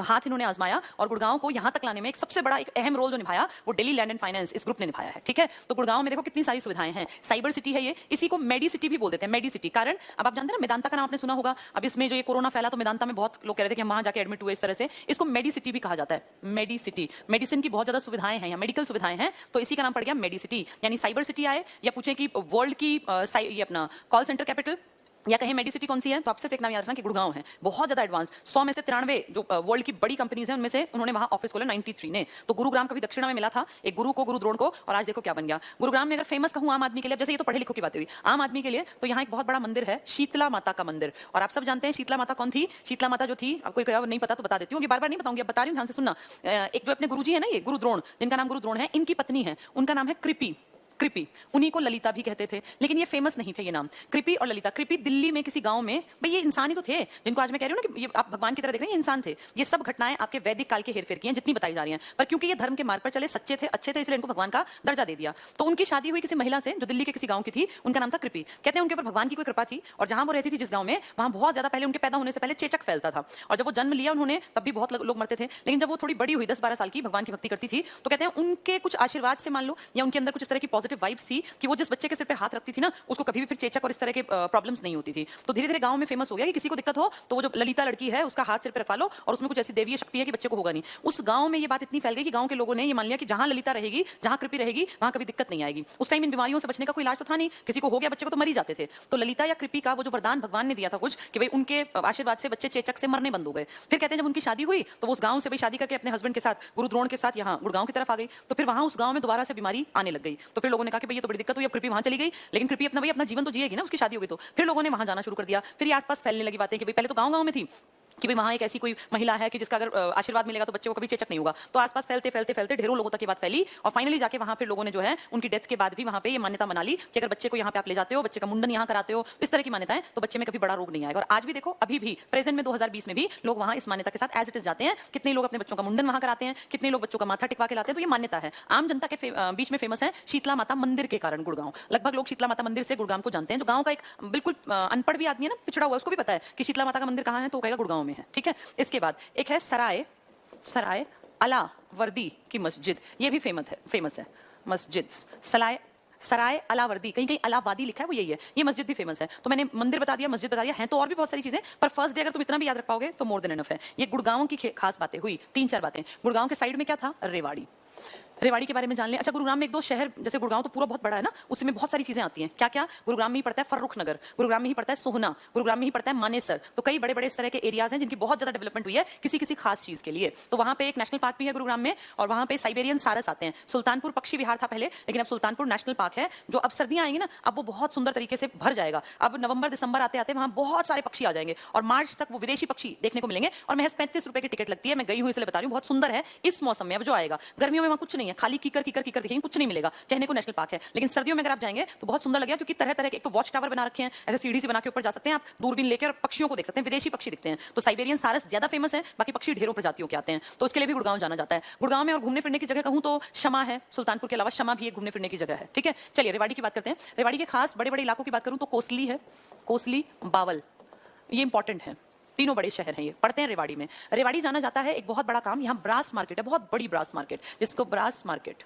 हाथ इन्होंने आजमाया, और गुड़गांव को यहां तक लाने में एक सबसे बड़ा, एक अहम रोल जो निभाया वो दिल्ली लैंड एंड फाइनेंस इस ग्रुप ने निभाया है। ठीक है, तो गुड़गांव में देखो कितनी सारी सुविधाएं हैं। साइबर सिटी है ये, इसी को मेडी सिटी भी बोल देते हैं, मेडी सिटी। कारण अब आप जानते हैं ना, मेदांता का नाम आपने सुना होगा। अब इसमें जो ये कोरोना फैला तो मेदांता में बहुत लोग कह रहे थे कि हम वहां जाके एडमिट हुए, इस तरह से इसको मेडी सिटी भी कहा जाता है। मेडी सिटी, मेडिसिन की बहुत ज्यादा सुविधाएं हैं, या मेडिकल सुविधाएं हैं, तो इसी का नाम पड़ गया मेडी सिटी। यानी साइबर सिटी आए, या पूछे कि वर्ल्ड की ये अपना कॉल सेंटर कैपिटल, या कहीं मेडिसिटी कौन सी है, तो आप सिर्फ एक नाम याद रखना कि गुड़गांव है, बहुत ज्यादा एडवांस। 100 में से 93 जो वर्ल्ड की बड़ी कंपनीज हैं उनमें से उन्होंने वहां ऑफिस खोला 93 ने। तो गुरुग्राम कभी दक्षिणा में मिला था, एक गुरु को, गुरु द्रोण को, और आज देखो क्या बन गया। गुरुग्राम में अगर फेमस कहूं आम आदमी के लिए, जैसे ये तो पढ़े लिखों की बात हुई, आम आदमी के लिए तो यहाँ एक बहुत बड़ा मंदिर है, शीतला माता का मंदिर। और आप सब जानते हैं शीतला माता कौन थी। शीतला माता जो थी, आपको नहीं पता तो बता देती हूँ, ये बार बार नहीं बताऊंगी, अब बता रही हूँ, ध्यान से सुनना। एक जो अपने गुरुजी है ना, ये गुरु द्रोण, जिनका नाम गुरु द्रोण है, इनकी पत्नी है, उनका नाम है कृपी। कृपी, उन्हीं को ललिता भी कहते थे, लेकिन ये फेमस नहीं थे ये नाम, कृपी और ललिता। कृपी दिल्ली में किसी गांव में, भाई ये इंसान ही तो थे जिनको आज मैं कह रही हूँ ना कि ये आप भगवान की तरह देख रहे हैं, ये इंसान थे। ये सब घटनाएं आपके वैदिक काल के हेरफेर की हैं जितनी बताई जा रही हैं, पर क्योंकि ये धर्म के मार्ग पर चले, सच्चे थे, अच्छे थे, इसलिए इनको भगवान का दर्जा दे दिया। तो उनकी शादी हुई किसी महिला से जो दिल्ली के किसी गांव की थी, उनका नाम था कृपी। कहते हैं उनके ऊपर भगवान की कोई कृपा थी, और जहां वो रहती थी जिस गांव में, वहां बहुत ज्यादा पहले, उनके पैदा होने से पहले चेचक फैलता था। और जब वो जन्म लिया उन्होंने, तब भी बहुत लोग मरते थे, लेकिन जब वो थोड़ी बड़ी हुई, 10-12 साल की, भगवान की भक्ति करती थी, तो कहते हैं उनके कुछ आशीर्वाद से मान लो, या उनके अंदर कुछ इस तरह की पॉजिटिव वाइब्स थी कि वो जिस बच्चे के सिर पे हाथ रखती थी ना, उसको कभी भी फिर चेचक और इस तरह के प्रॉब्लम्स नहीं होती थी। तो धीरे धीरे गांव में फेमस हो गया कि किसी को दिक्कत हो तो वो जो ललिता लड़की है उसका हाथ सिर पे रखवा लो, और उसमें कुछ ऐसी देवीय शक्ति है कि बच्चे को होगा नहीं। उस गांव में ये बात इतनी फैल गई कि गांव के लोगों ने ये मान लिया कि जहां ललिता रहेगी, जहां कृपी रहेगी, वहां कभी दिक्कत नहीं आएगी। उस टाइम इन बीमारियों से बचने का कोई इलाज तो था नहीं, किसी को हो गया बच्चे को तो मर ही जाते थे। तो ललिता या कृपी का वो जो वरदान भगवान ने दिया था कुछ, कि भाई उनके आशीर्वाद से बच्चे चेचक से मरने बंद हो गए। फिर कहते हैं जब उनकी शादी हुई तो वो उस गांव से भाई शादी करके अपने हस्बैंड के साथ, गुरु द्रोण के साथ, यहाँ गुड़गांव की तरफ आ गई। तो फिर वहां उस गांव में दोबारा से बीमारी आने लग गई। तो फिर लोगों ने कहा कि भाई ये तो बड़ी दिक्कत हुई, अब कृपी वहां चली गई, लेकिन कृपी अपना जीवन तो जिएगी ना, उसकी शादी हो गई। तो फिर लोगों ने वहां जाना शुरू कर दिया। फिर ये आसपास फैलने लगी बातें कि भाई पहले तो गांव-गांव में थी कि भाई वहां एक ऐसी कोई महिला है कि जिसका अगर आशीर्वाद मिलेगा तो बच्चे को कभी चेचक नहीं होगा। तो आसपास फैलते फैलते फैलते ढेरों लोगों तक ये बात फैली, और फाइनली जाके वहां फिर लोगों ने जो है उनकी डेथ के बाद भी वहां पे ये मान्यता मना ली कि अगर बच्चे को यहाँ पे आप ले जाते हो, बच्चे का मुंडन यहाँ कराते हो, इस तरह की मान्यताएं, तो बच्चे में कभी बड़ा रोग नहीं आएगा। और आज भी देखो, अभी भी प्रेजेंट में 2020 में भी लोग वहां इस मान्यता के साथ एज इट इज जाते हैं। कितने लोग अपने बच्चों का मुंडन वहां कराते हैं, कितने लोग बच्चों का माथा टिकवा के लाते हैं। तो ये मान्यता है, आम जनता के बीच में फेमस है शीतला माता मंदिर के कारण गुड़गांव। लगभग लोग शीतला माता मंदिर से गुड़गांव को जानते हैं। जो गांव का एक बिल्कुल अनपढ़ भी आदमी है ना, पिछड़ा हुआ, उसको भी पता है कि शीतला माता का मंदिर कहाँ है, तो कहेगा गुड़गांव में है। ठीक है, इसके बाद एक है सराय अलावर्दी की मस्जिद, ये भी फेमस है मस्जिद। सराय अलावर्दी, कहीं कहीं अलावादी लिखा है, वो यही है। ये मस्जिद भी फेमस है। तो मैंने मंदिर बता दिया, मस्जिद बता दिया, है तो और भी बहुत सारी चीजें, पर फर्स्ट डे अगर तुम इतना भी याद रख पाओगे तो मोर देन एनफ है। ये गुड़गांव की खास बातें हुई, 3-4 बातें। गुड़गांव के साइड में क्या था, रेवाड़ी। रेवाड़ी के बारे में जान लें। अच्छा, गुरुग्राम में एक दो शहर, जैसे गुड़गांव तो पूरा बहुत बड़ा है ना, उसमें बहुत सारी चीजें आती हैं। क्या क्या, गुरुग्राम में ही पड़ता है फर्रुख नगर, गुरुग्राम में ही पड़ता है सोहना, गुरुग्राम में ही पड़ता है मानेसर। तो कई बड़े बड़े इस तरह के एरियाज हैं जिनकी बहुत ज्यादा डेवलपमेंट हुई है किसी किसी खास चीज के लिए। तो वहां पे एक नेशनल पार्क भी है गुरुग्राम में, और वहां पे साइबेरियन सारस आते हैं। सुल्तानपुर पक्षी विहार था पहले, लेकिन अब सुल्तानपुर नेशनल पार्क है, जो अब सर्दियां आएंगी ना, अब वो बहुत सुंदर तरीके से भर जाएगा। अब नवंबर दिसंबर आते आते वहां बहुत सारे पक्षी आ जाएंगे, और मार्च तक वो विदेशी पक्षी देखने को मिलेंगे। और महज 35 रुपए की टिकट लगती है। मैं गई हूं इसलिए बता रही हूँ, बहुत सुंदर है इस मौसम में। अब जो आएगा, गर्मियों में वहां कुछ नहीं है, खाली कीकर दिखेंगे, कुछ नहीं मिलेगा, कहने को नेशनल पार्क है। लेकिन सर्दियों में अगर आप जाएंगे तो बहुत सुंदर लगेगा, क्योंकि तरह तरह के, एक तो वॉच टावर बना रखे हैं, ऐसे सीढ़ी से बना के ऊपर जा सकते हैं आप, दूरबीन लेकर पक्षियों को देख सकते हैं, विदेशी पक्षी दिखते हैं। तो साइबेरियन सारस ज्यादा फेमस है, बाकी पक्षी ढेरों प्रजातियों के आते हैं। तो उसके लिए भी गुड़गांव जाना जाता है। गुड़गांव में और घूमने फिरने की जगह कहूं तो शमा है, सुल्तानपुर के अलावा शमा भी एक घूमने फिरने की जगह है। ठीक है, चलिए रेवाड़ी की बात करते हैं। रेवाड़ी के खास बड़े बड़े इलाकों की बात करूं तो कोसली है, कोसली, बावल, ये इंपॉर्टेंट है। तीनों बड़े शहर हैं, ये पड़ते हैं रेवाड़ी में। रेवाड़ी जाना जाता है, एक बहुत बड़ा काम, यहाँ ब्रास मार्केट है, बहुत बड़ी ब्रास मार्केट, जिसको ब्रास मार्केट,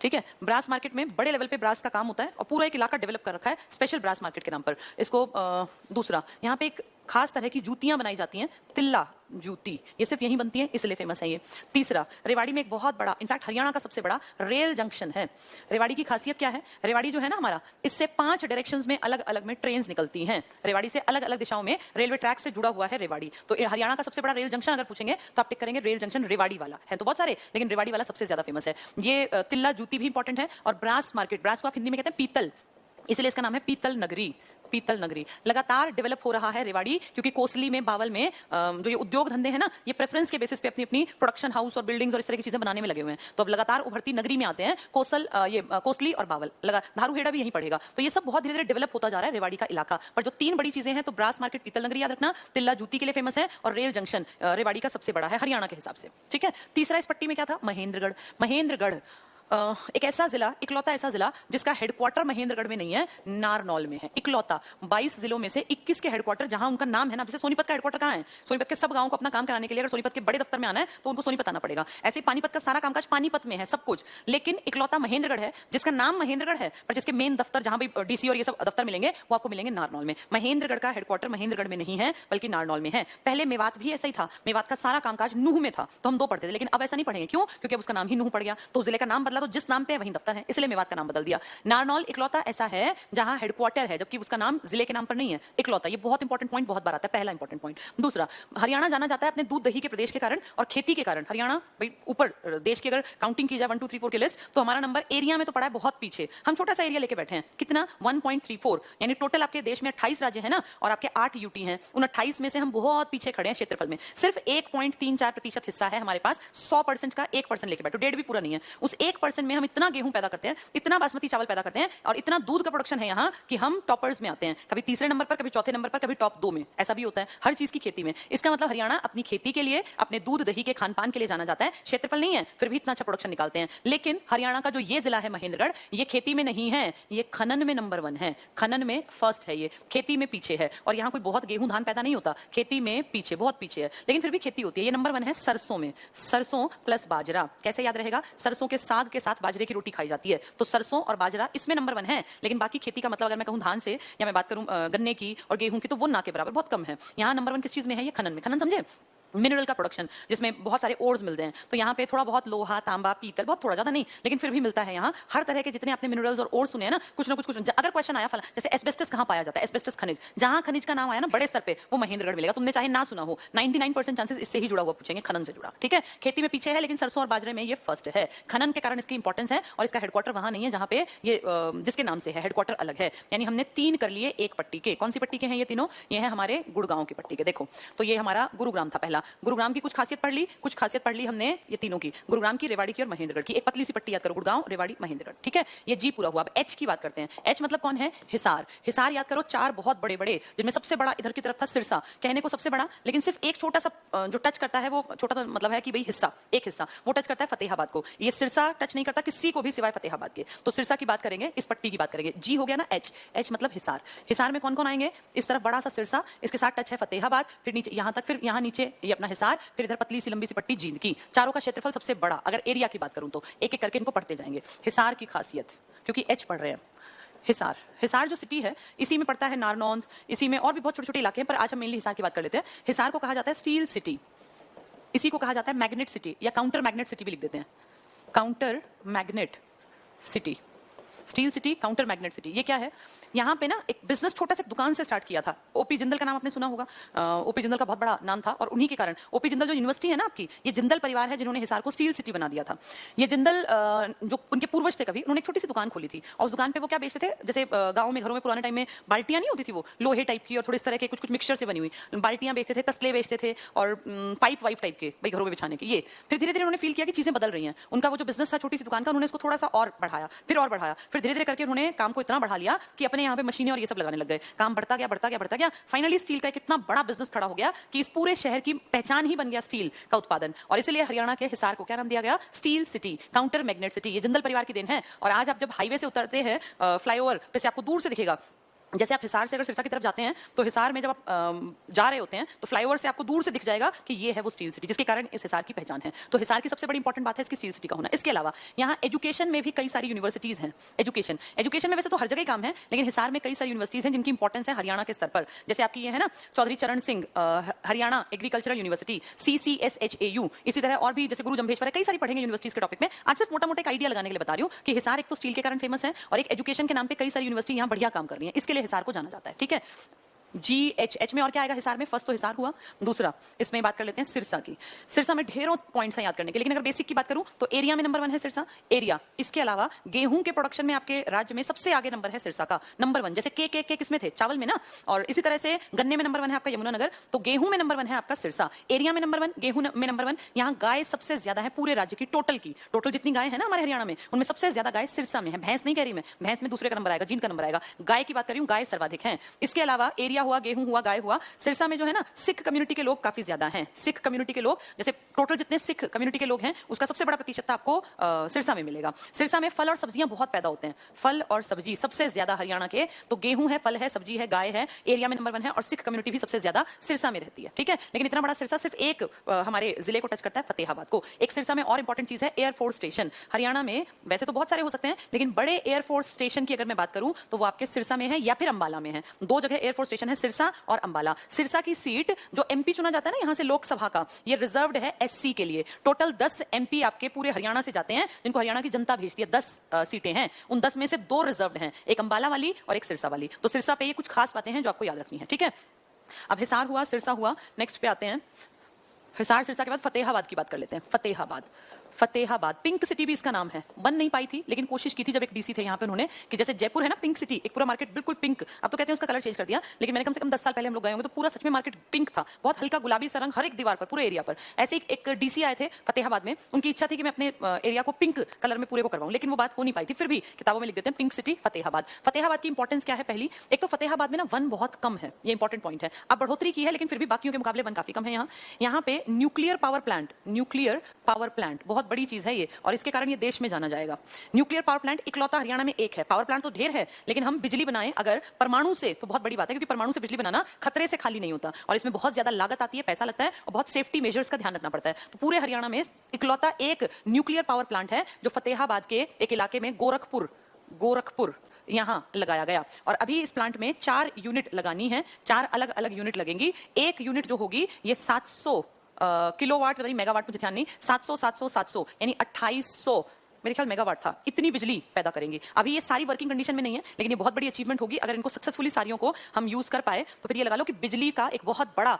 ठीक है, ब्रास मार्केट में बड़े लेवल पे ब्रास का काम होता है, और पूरा एक इलाका डेवलप कर रखा है स्पेशल ब्रास मार्केट के नाम पर। इसको दूसरा, यहाँ पे एक खास तरह की जूतियां बनाई जाती हैं, तिल्ला जूती, ये सिर्फ यहीं बनती है, इसलिए फेमस है ये। तीसरा, रेवाड़ी में एक बहुत बड़ा, इनफैक्ट हरियाणा का सबसे बड़ा रेल जंक्शन है। रेवाड़ी की खासियत क्या है, रेवाड़ी जो है ना हमारा, इससे 5 डायरेक्शंस में अलग अलग में ट्रेन निकलती हैं। रेवाड़ी से अलग अलग दिशाओं में रेलवे ट्रैक से जुड़ा हुआ है रेवाड़ी। तो हरियाणा का सबसे बड़ा रेल जंक्शन अगर पूछेंगे तो आप टिक करेंगे रेल जंक्शन रेवाड़ी वाला है। तो बहुत सारे, लेकिन रेवाड़ी वाला सबसे ज्यादा फेमस है। ये तिल्ला जूती भी इंपॉर्टेंट है। और ब्रास मार्केट, ब्रास को आप हिंदी में कहते हैं पीतल, इसलिए इसका नाम है पीतल नगरी। पीतल नगरी लगातार डेवलप हो रहा है रेवाड़ी, क्योंकि कोसली में, बावल में जो ये उद्योग धंधे हैं ना, ये प्रेफरेंस के बेसिस पे अपनी अपनी प्रोडक्शन हाउस और बिल्डिंग्स और इस तरह की चीजें बनाने में लगे हुए हैं। तो अब लगातार उभरती नगरी में आते हैं कोसली और बावल, धारूहेड़ा भी यहीं पड़ेगा। तो ये सब बहुत धीरे धीरे डेवलप होता जा रहा है रेवाड़ी का इलाका। पर जो 3 बड़ी चीजें हैं, तो ब्रास मार्केट, पीतल नगरी याद रखना, तिल्ला जूती के लिए फेमस है, और रेल जंक्शन रेवाड़ी का सबसे बड़ा है हरियाणा के हिसाब से। ठीक है, तीसरा इस पट्टी में क्या था, महेंद्रगढ़। महेंद्रगढ़ एक ऐसा जिला, इकलौता ऐसा जिला जिसका हेडक्वार्टर महेंद्रगढ़ में नहीं है, नारनौल में है। इकलौता 22 जिलों में से 21 के हेडक्वार्टर जहां उनका नाम है ना। जैसे सोनीपत का हेडक्वार्टर कहां है, सोनीपत के सब गांवों को अपना काम कराने के लिए अगर सोनीपत के बड़े दफ्तर में आना है तो उनको सोनीपत आना पड़ेगा। ऐसे पानीपत का सारा कामकाज पानीपत में है सब कुछ, लेकिन इकलौता महेंद्रगढ़ है जिसका नाम महेंद्रगढ़ है, पर जिसके मेन दफ्तर जहां भी डीसी और ये सब दफ्तर मिलेंगे वो आपको मिलेंगे नारनौल में। महेंद्रगढ़ का हेडक्वार्टर महेंद्रगढ़ में नहीं है, बल्कि नारनौल में है। पहले मेवात भी ऐसा ही था, मेवात का सारा कामकाज नूह में था, तो हम 2 पढ़ते थे, लेकिन अब ऐसा नहीं पढ़ेंगे। क्यों? क्योंकि अब उसका नाम ही नूह पड़ गया, तो जिले का नाम बदला तो जिस नाम पे वही दफ्तर है, इसलिए मेवात का नाम बदल दिया। नारनौल इकलौता ऐसा है जहां हेडक्वार्टर है, जबकि उसका नाम जिले के नाम पर नहीं है, इकलौता। ये बहुत इंपॉर्टेंट पॉइंट बहुत बार आता है, पहला इंपॉर्टेंट पॉइंट। दूसरा, हरियाणा जाना जाता है अपने दूध दही के प्रदेश के कारण और खेती के कारण। हरियाणा भाई ऊपर देश की अगर काउंटिंग की जाए 1 2 3 4 की लिस्ट, तो हमारा नंबर एरिया में तो पड़ा है बहुत पीछे। हम छोटा सा एरिया लेके बैठे हैं, कितना 1.34, यानी टोटल आपके देश में 28 राज्य है ना, और आपके 8 यूटी हैं। उन 28 में से हम बहुत पीछे खड़े हैं क्षेत्रफल में। सिर्फ 1.34% हिस्सा है हमारे पास 100% का। 1% लेके बैठो, डेढ़ भी पूरा नहीं है। उस 1% में हम इतना गेहूं पैदा करते हैं, इतना बासमती चावल पैदा करते हैं और इतना दूध का प्रोडक्शन है यहाँ कि हम टॉपर्स में आते हैं, कभी तीसरे नंबर पर, कभी चौथे नंबर पर, कभी टॉप 2 में। ऐसा भी होता है हर चीज की खेती में। इसका मतलब हरियाणा अपनी खेती के लिए, अपने दूध दही के खान पान के लिए जाना जाता है। क्षेत्रफल नहीं है, फिर भी इतना अच्छा प्रोडक्शन निकालते हैं। लेकिन हरियाणा का जो ये जिला है महेंद्रगढ़, ये खेती में नहीं है, ये खनन में नंबर 1 है। खनन में फर्स्ट है, ये खेती में पीछे है। और यहाँ कोई बहुत गेहूं धान पैदा नहीं होता, खेती में पीछे, बहुत पीछे है, लेकिन फिर भी खेती होती है। ये नंबर 1 है सरसों में। सरसों प्लस बाजरा, कैसे याद रहेगा? सरसों के साग के साथ बाजरे की रोटी खाई जाती है, तो सरसों और बाजरा इसमें नंबर 1 है। लेकिन बाकी खेती का मतलब अगर मैं कहूं धान से, या मैं बात करूं गन्ने की और गेहूं की, तो वो ना के बराबर, बहुत कम है। यहाँ नंबर 1 किस चीज में है? ये खनन में। खनन समझे? मिनरल का प्रोडक्शन, जिसमें बहुत सारे ओर्स मिलते हैं। तो यहाँ पे थोड़ा बहुत लोहा, तांबा, पीतल, बहुत थोड़ा, ज्यादा नहीं, लेकिन फिर भी मिलता है यहाँ। हर तरह के जितने आपने मिनरल्स और ओर्स सुने हैं ना, कुछ ना कुछ। अगर क्वेश्चन आया फला, जैसे एस्बेस्टस कहाँ पाया जाता है? एस्बेस्टस खनिज, जहां खनिज का नाम आया ना बड़े स्तर पे, वो महेंद्रगढ़ मिलेगा। तुमने चाहे ना सुना हो, 99% चांसेस इससे ही जुड़ा हुआ पूछेंगे, खनन से जुड़ा। ठीक है, खेती में पीछे है, लेकिन सरसों और बाजरे में ये फर्स्ट है। खनन के कारण इसकी इंपॉर्टेंस है, और इसका हेडक्वार्टर वहां नहीं है जहां पे ये जिसके नाम से है, हेडक्वार्टर अलग है। यानी हमने 3 कर लिए एक पट्टी के। कौन सी पट्टी के हैं ये तीनों? ये है हमारे गुड़गांव की पट्टी के। देखो, तो ये हमारा गुरुग्राम था पहला। गुरुग्राम की कुछ खासियत पढ़ ली, कुछ खासियत पढ़ ली हमने ये तीनों की, गुरुग्राम की, रेवाड़ी की और महेंद्रगढ़ की। एक पतली सी पट्टी याद करो, गुड़गांव, रेवाड़ी, महेंद्रगढ़। ठीक है, ये जी पूरा हुआ। अब एच की बात करते हैं। एच मतलब कौन है? हिसार। हिसार याद करो, 4 बहुत बड़े बड़े, जिनमें सबसे बड़ा इधर की तरफ था सिरसा, कहने को सबसे बड़ा, लेकिन सिर्फ एक छोटा सा जो टच करता है, वो छोटा तो मतलब है कि भाई हिस्सा, एक हिस्सा वो टच करता है फतेहाबाद को। ये सिरसा टच नहीं करता किसी को भी सिवाय फतेहाबाद के। तो सिरसा की बात करेंगे, इस पट्टी की बात करेंगे। जी हो गया ना एच। एच मतलब हिसार। हिसार में कौन कौन आएंगे? इस तरफ बड़ा सा सिरसा, इसके साथ टच है फतेहाबाद, फिर नीचे यहां तक, फिर यहां नीचे ये अपना हिसार, फिर इधर पतली सी लंबी सी पट्टी जींद की। चारों का क्षेत्रफल सबसे बड़ा। अगर एरिया की बात करूं तो एक एक करके इनको पढ़ते जाएंगे। हिसार की खासियत, क्योंकि एच पढ़ रहे हैं। हिसार, हिसार जो सिटी है, इसी में पड़ता है नारनौल, इसी में और भी बहुत छोटे छोटे इलाके हैं, पर आज हम मेनली हिसार की बात कर लेते हैं। हिसार को कहा जाता है स्टील सिटी, इसी को कहा जाता है मैग्नेट सिटी, या काउंटर मैग्नेट सिटी भी लिख देते हैं। Counter magnet city, steel city, counter magnet city. ये क्या है? यहाँ पे ना एक बिजनेस छोटा सा दुकान से स्टार्ट किया था। ओपी जिंदल का नाम आपने सुना होगा। ओपी जिंदल का बहुत बड़ा नाम था, और उन्हीं के कारण ओपी जिंदल जो यूनिवर्सिटी है ना आपकी, ये जिंदल परिवार है जिन्होंने हिसार को स्टील सिटी बना दिया था। ये जिंदल जो उनके पूर्वज थे, कभी उन्होंने एक छोटी सी दुकान खोली थी, और उस दुकान पे वो क्या बेचते थे? जैसे गाँव में, घरों में पुराने टाइम में बाल्टियां नहीं होती थी, वो लोहे टाइप की और थोड़ी इस तरह के कुछ कुछ मिक्सचर से बनी हुई बाल्टियां बेचते थे, तसले बेचते थे, और पाइप वाइप टाइप के भाई घरों में बिछाने के। ये फिर धीरे धीरे उन्होंने फील किया कि चीजें बदल रही हैं। उनका वो जो बिजनेस था छोटी सी दुकान का, उन्होंने उसको थोड़ा सा और बढ़ाया, फिर और बढ़ाया, फिर धीरे धीरे करके उन्होंने काम को इतना बढ़ा लिया कि अपने यहाँ पे मशीनें और ये सब लगाने लग गए। काम बढ़ता गया, बढ़ता गया, बढ़ता गया। फाइनली स्टील का एक इतना बड़ा बिजनेस खड़ा हो गया कि इस पूरे शहर की पहचान ही बन गया स्टील का उत्पादन। और इसलिए हरियाणा के हिसार को क्या नाम दिया गया? Steel city, counter magnet city. ये जिंदल परिवार की देन है। और आज आप जब हाईवे से उतरते हैं, फ्लाईओवर पे से आपको दूर से दिखेगा, जैसे आप हिसार से अगर सिरसा की तरफ जाते हैं, तो हिसार में जब आप जा रहे होते हैं, तो फ्लाईओवर से आपको दूर से दिख जाएगा कि ये है वो स्टील सिटी, जिसके कारण इस हिसार की पहचान है। तो हिसार की सबसे बड़ी इंपॉर्टेंट बात है इसकी स्टील सिटी का होना। इसके अलावा यहाँ एजुकेशन में भी कई सारी यूनिवर्सिटीज हैं। एजुकेशन में वैसे तो हर जगह काम है, लेकिन हिसार में कई सारी यूनिवर्सिटीज हैं जिनकी इंपॉर्टेंस है हरियाणा के स्तर पर। जैसे आपकी ये है ना, चौधरी चरण Singh Haryana agricultural university, CCSHAU। इसी तरह और भी, जैसे गुरु जम्भेश्वर है, कई सारी पढ़ेंगे यूनिवर्सिटीज के टॉपिक में। आज सिर्फ मोटा मोटा एक आइडिया लगाने के लिए बता रही हूँ कि हिसार एक तो स्टील के कारण फेमस है, और एक एजुकेशन के नाम पे कई सारी यूनिवर्सिटी यहाँ बढ़िया काम कर रही है, इसके लिए हिसार को जाना जाता है। ठीक है, GH में और क्या आएगा हिसार में? फर्स्ट तो हिसार हुआ। दूसरा, इसमें बात कर लेते हैं सिरसा की। सिरसा में ढेरों पॉइंट्स हैं याद करने के, लेकिन अगर बेसिक की बात करूं तो एरिया में नंबर 1 है सिरसा, एरिया। इसके अलावा गेहूं के प्रोडक्शन में आपके राज्य में सबसे आगे नंबर है सिरसा का, नंबर 1। जैसे के किसमें थे? चावल में ना। और इसी तरह से गन्ने में नंबर 1 है आपका यमुनानगर, तो गेहूं में नंबर 1 है आपका सिरसा। एरिया में नंबर 1, गेहूं में नंबर 1। यहाँ गाय सबसे ज्यादा है पूरे राज्य की, टोटल जितनी गाय है ना हमारे हरियाणा में, उनमें सबसे ज्यादा गाय सिरसा में है। भैंस नहीं कह रही मैं, भैंस में दूसरे का नंबर आएगा, जींद का नंबर आएगा। गाय की बात कर रही हूँ, गाय सर्वाधिक है। इसके अलावा एरिया हुआ, गेहूं हुआ, गाय हुआ। सिरसा में जो है ना, सिख कम्युनिटी के लोग काफी ज्यादा हैं। सिख कम्युनिटी के लोग, जैसे टोटल जितने सिख कम्युनिटी के लोग हैं, उसका सबसे बड़ा प्रतिशत आपको सिरसा में मिलेगा। सिरसा में फल और सब्जियां बहुत पैदा होते हैं, फल और सब्जी सबसे ज्यादा हरियाणा के। तो गेहूं है, फल है, सब्जी है, गाय है, एरिया में नंबर 1 है, और सिख कम्युनिटी भी सबसे ज्यादा सिरसा में रहती है। ठीक है, लेकिन इतना बड़ा सिरसा सिर्फ एक हमारे जिले को टच करता है, फतेहाबाद को। एक सिरसा में और इंपॉर्टेंट चीज है एयरफोर्स स्टेशन। हरियाणा में वैसे तो बहुत सारे हो सकते हैं, लेकिन बड़े एयरफोर्स स्टेशन की अगर मैं बात करूं तो वो आपके सिरसा में है या फिर अंबाला में है। 2 जगह एयरफोर्स स्टेशन है हैं सिरसा और अंबाला। सिरसा की सीट जो एमपी चुना जाता है ना यहाँ से लोकसभा का, ये रिजर्व्ड है एससी के लिए। टोटल 10 एमपी आपके पूरे हरियाणा से जाते हैं, जिनको हरियाणा की जनता भेजती है। 10 सीटें हैं, उन 10 में से 2 रिजर्व्ड हैं, एक अंबाला वाली और एक सिरसा वाली। तो सिरसा पे ये कुछ खास बातें हैं जो आपको याद रखनी है, ठीक है। अब हिसार हुआ, सिरसा हुआ, नेक्स्ट पे आते हैं। हिसार सिरसा के बाद फतेहाबाद की बात कर लेते हैं। फतेहाबाद, फतेहाबाद पिंक सिटी भी इसका नाम है। बन नहीं पाई थी, लेकिन कोशिश की थी जब एक डीसी थे यहाँ पे उन्होंने कि जैसे जयपुर है ना पिंक सिटी, एक पूरा मार्केट बिल्कुल पिंक, अब तो कहते हैं उसका कलर चेंज कर दिया, लेकिन मैंने कम से कम 10 साल पहले हम लोग गए होंगे तो पूरा सच में मार्केट पिंक था, बहुत हल्का गुलाबी सा रंग हर एक दीवार पर, पूरे एरिया पर। ऐसे एक डीसी आए थे फतेहाबाद में, उनकी इच्छा थी कि मैं अपने एरिया को पिंक कलर में पूरे को करवाऊं, लेकिन वो बात हो नहीं पाई थी। फिर भी किताबों में लिख देते हैं पिंक सिटी फतेहाबाद। फतेहाबाद की इंपॉर्टेंस क्या है? पहली, एक तो फतेहाबाद में ना वन बहुत कम है, ये इंपॉर्टेंट पॉइंट है। अब बढ़ोतरी की है लेकिन फिर भी बाकियों के मुकाबले वन काफी कम है। यहाँ पे न्यूक्लियर पावर प्लांट बहुत बड़ी चीज है ये, और इसके कारण ये देश में जाना जाएगा। न्यूक्लियर पावर प्लांट इकलौता हरियाणा में एक है। पावर प्लांट तो ढेर है, लेकिन हम बिजली बनाएं अगर परमाणु से तो बहुत बड़ी बात है, क्योंकि परमाणु से बिजली बनाना खतरे से खाली नहीं होता, और इसमें बहुत ज्यादा लागत आती है, पैसा लगता है, और बहुत सेफ्टी मेजर्स का ध्यान रखना पड़ता है। तो पूरे हरियाणा में इकलौता एक न्यूक्लियर पावर प्लांट है जो फतेहाबाद के एक इलाके में गोरखपुर यहां लगाया गया। और अभी इस प्लांट में 4 यूनिट लगानी है, 4 अलग अलग यूनिट लगेंगी। एक यूनिट जो होगी ये 700 किलोवाट, पता नहीं मेगावाट मुझे ध्यान नहीं, 700 यानी 2800 मेरे ख्याल मेगावाट था, इतनी बिजली पैदा करेंगे। अभी ये सारी वर्किंग कंडीशन में नहीं है, लेकिन ये बहुत बड़ी अचीवमेंट होगी अगर इनको सक्सेसफुली सारियों को हम यूज कर पाए। तो फिर ये लगा लो कि बिजली का एक बहुत बड़ा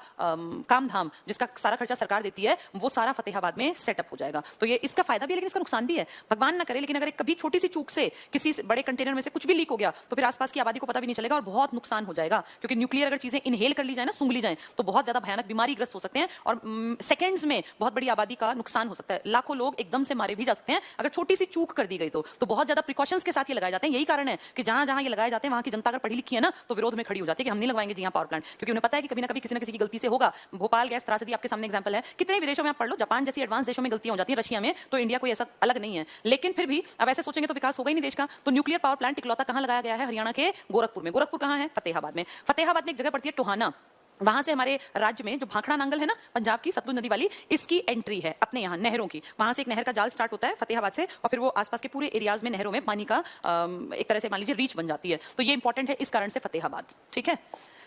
काम धाम, जिसका सारा खर्चा सरकार देती है, वो सारा फतेहाबाद में सेटअप हो जाएगा। तो ये इसका फायदा भी है लेकिन इसका नुकसान भी है, भगवान ना करे। लेकिन अगर कभी छोटी सी चूक से किसी बड़े कंटेनर में से कुछ भी लीक हो गया तो फिर आसपास की आबादी को पता भी नहीं चलेगा और बहुत नुकसान हो जाएगा। क्योंकि न्यूक्लियर अगर चीजें इनहेल कर ली जाए ना, सूंघ ली जाए, तो बहुत ज्यादा भयानक बीमारी ग्रस्त हो सकते हैं और सेकंड्स में बहुत बड़ी आबादी का नुकसान हो सकता है। लाखों लोग एकदम से मारे भी जा सकते हैं अगर छोटी सी चूक कर दी गई। तो बहुत ज्यादा प्रिकॉशंस के साथ ये लगाए जाते हैं। यही कारण है कि जहां जहां ये लगाए जाते हैं वहां की जनता अगर पढ़ी लिखी है ना तो विरोध में खड़ी हो जाती है कि हम नहीं लगवाएंगे जी यहाँ पावर प्लांट, क्योंकि उन्हें पता है कि कभी ना कभी किसी न किसी की गलती से होगा। भोपाल गैस त्रासदी आपके सामने एग्जांपल है। कितने विदेशों में आप पढ़ लो, जापान जैसी एडवांस देशों में गलतियां हो जाती है, रशिया में, तो इंडिया कोई ऐसा अलग नहीं है। लेकिन फिर भी अब ऐसे सोचेंगे तो विकास होगा ही नहीं देश का। तो न्यूक्लियर पावर प्लांट इकलौता कहां लगाया गया है? हरियाणा के गोरखपुर में। गोरखपुर कहां है? फतेहाबाद में। फतेहाबाद में एक जगह पड़ती है टोहाना, वहां से हमारे राज्य में जो भाखड़ा नांगल है ना, पंजाब की सतलुज नदी वाली, इसकी एंट्री है अपने यहाँ नहरों की। वहां से एक नहर का जाल स्टार्ट होता है फतेहाबाद से, और फिर वो आसपास के पूरे एरियाज में नहरों में पानी का एक तरह से मान लीजिए रीच बन जाती है। तो ये इंपॉर्टेंट है इस कारण से फतेहाबाद, ठीक है।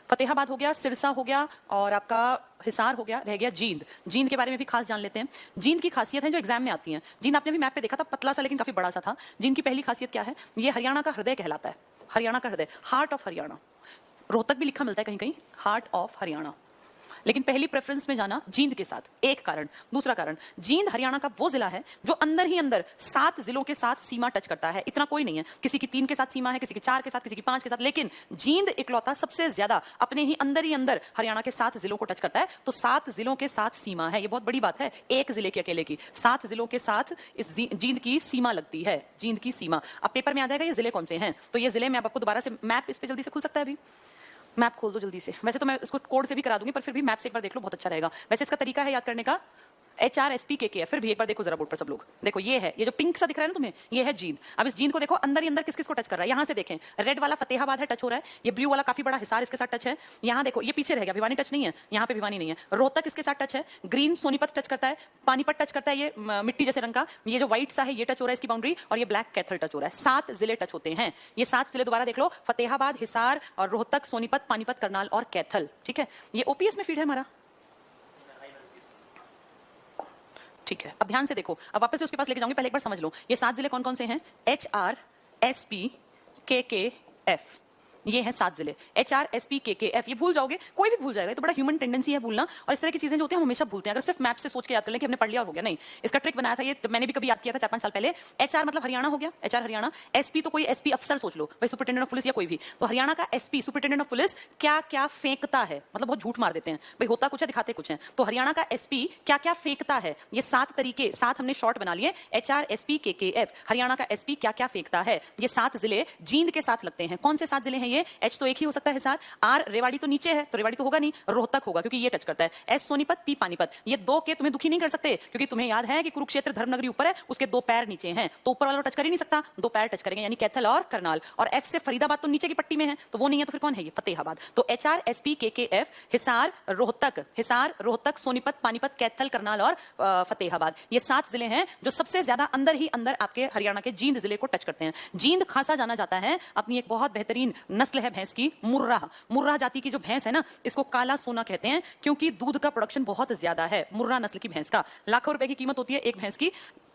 फतेहाबाद हो गया, सिरसा हो गया, और आपका हिसार हो गया, रह गया जींद। जींद के बारे में भी खास जान लेते हैं। जींद की खासियत है जो एग्जाम में आती है। जींद आपने भी मैप पे देखा था, पतला सा लेकिन काफी बड़ा सा था। जींद की पहली खासियत क्या है? ये हरियाणा का हृदय कहलाता है। हरियाणा का हृदय, हार्ट ऑफ हरियाणा। रोहतक भी लिखा मिलता है कहीं कहीं, हार्ट ऑफ हरियाणा। लेकिन पहली प्रेफरेंस में जाना जींद के साथ, एक कारण। दूसरा कारण, जींद हरियाणा का वो जिला है जो अंदर ही अंदर 7 जिलों के साथ सीमा टच करता है। इतना कोई नहीं है, किसी की 3 के साथ सीमा है, किसी की 4 के साथ, किसी की 5 के साथ, लेकिन जींद इकलौता सबसे ज्यादा अपने ही अंदर हरियाणा के 7 जिलों को टच करता है। तो 7 जिलों के साथ सीमा है, ये बहुत बड़ी बात है। एक जिले के अकेले की 7 जिलों के साथ इस जींद की सीमा लगती है, जींद की सीमा। अब पेपर में आ जाएगा ये जिले कौन से हैं। तो ये जिले में आपको दोबारा से मैप इस पे जल्दी से खुल सकता है, अभी मैप खोल दो जल्दी से। वैसे तो मैं इसको कोड से भी करा दूंगी, पर फिर भी मैप से एक बार देख लो, बहुत अच्छा रहेगा। वैसे इसका तरीका है याद करने का HRSPKK है। फिर भी एक बार देखो जरा बोर्ड पर सब लोग, देखो ये है, ये जो पिंक सा दिख रहा है ना तुम्हें, ये है जींद। अब इस जींद को देखो अंदर ही अंदर किस किस को टच कर रहा है। यहाँ से देखें, रेड वाला फतेहाबाद है, टच हो रहा है। ये ब्लू वाला काफी बड़ा हिसार इसके साथ टच है। यहाँ देखो ये पीछे रह गया, भिवानी टच नहीं है, यहाँ पे भिवानी नहीं है। रोहतक इसके साथ टच है। ग्रीन सोनीपत टच करता है, पानीपत टच करता है, ये मिट्टी जैसे रंग का। ये जो व्हाइट सा है ये टच हो रहा है इसकी बाउंड्री, और ये ब्लैक कैथल टच हो रहा है। 7 जिले टच होते हैं। ये 7 जिले दोबारा देख लो, फतेहाबाद, हिसार और रोहतक, सोनीपत, पानीपत, करनाल और कैथल, ठीक है। ये OPS में फीड है हमारा, ठीक है। अब ध्यान से देखो, अब वापस से उसके पास लेके जाऊंगी, पहले एक बार समझ लो ये 7 जिले कौन कौन से हैं। HRSPKKF, ये है 7 जिले। HRSPKKF, ये भूल जाओगे, कोई भी भूल जाएगा, ये तो बड़ा ह्यूमन टेंडेंसी है भूलना। और इस तरह की चीजें जो होती हैं हम हमेशा भूलते हैं। अगर सिर्फ मैप से सोच के याद कर लें कि हमने पढ़ लिया और हो गया, नहीं। इसका ट्रिक बनाया था ये, तो मैंने भी कभी याद किया था 4-5 साल पहले। HR मतलब हरियाणा हो गया, HR हरियाणा। SP तो कोई SP अफसर सोच लो, भाई सुपरिटेंडेंट ऑफ पुलिस या कोई भी। तो हरियाणा का SP सुपरिटेंडेंट ऑफ पुलिस क्या क्या फेंकता है, मतलब बहुत झूठ मार देते हैं, भाई होता कुछ है दिखाते कुछ है। तो हरियाणा का SP क्या क्या फेंकता है, ये 7 तरीके, 7 हमने शॉर्ट बना लिए। HRSPKKF, हरियाणा का SP क्या क्या फेंकता है। ये 7 जिले जींद के साथ लगते हैं। कौन से 7 जिले हैं ये? H तो एक ही हो सकता है हिसार, R रेवाड़ी तो नीचे है तो रेवाड़ी तो होगा नहीं, रोहतक होगा क्योंकि ये टच करता है। S Sonipat, P Panipat. ये 2 के तुम्हें दुखी नहीं कर सकते, क्योंकि तुम्हें याद है कि कुरुक्षेत्र धर्मनगरी ऊपर है, उसके 2 पैर नीचे हैं, तो ऊपर वाला टच कर ही नहीं सकता, 2 पैर टच करेंगे, यानी कैथल और करनाल। और F से फरीदाबाद तो नीचे की पट्टी में है, तो वो नहीं है, तो फिर कौन है ये? फतेहाबाद। तो HRSPKKF, हिसार, रोहतक, सोनीपत, पानीपत, कैथल, करनाल और फतेहाबाद, ये 7 जिले हैं जो सबसे ज्यादा अंदर ही अंदर आपके हरियाणा के जींद जिले को टच करते हैं। जींद खासा जाना जाता है अपनी एक बहुत बेहतरीन नस्ल नस्ल है भैंस की मुर्रा। मुर्रा जाति की जो भैंस है ना, इसको काला सोना कहते हैं क्योंकि दूध का प्रोडक्शन बहुत ज्यादा है मुर्रा नस्ल की भैंस का। लाखों रुपए की कीमत होती है एक भैंस की।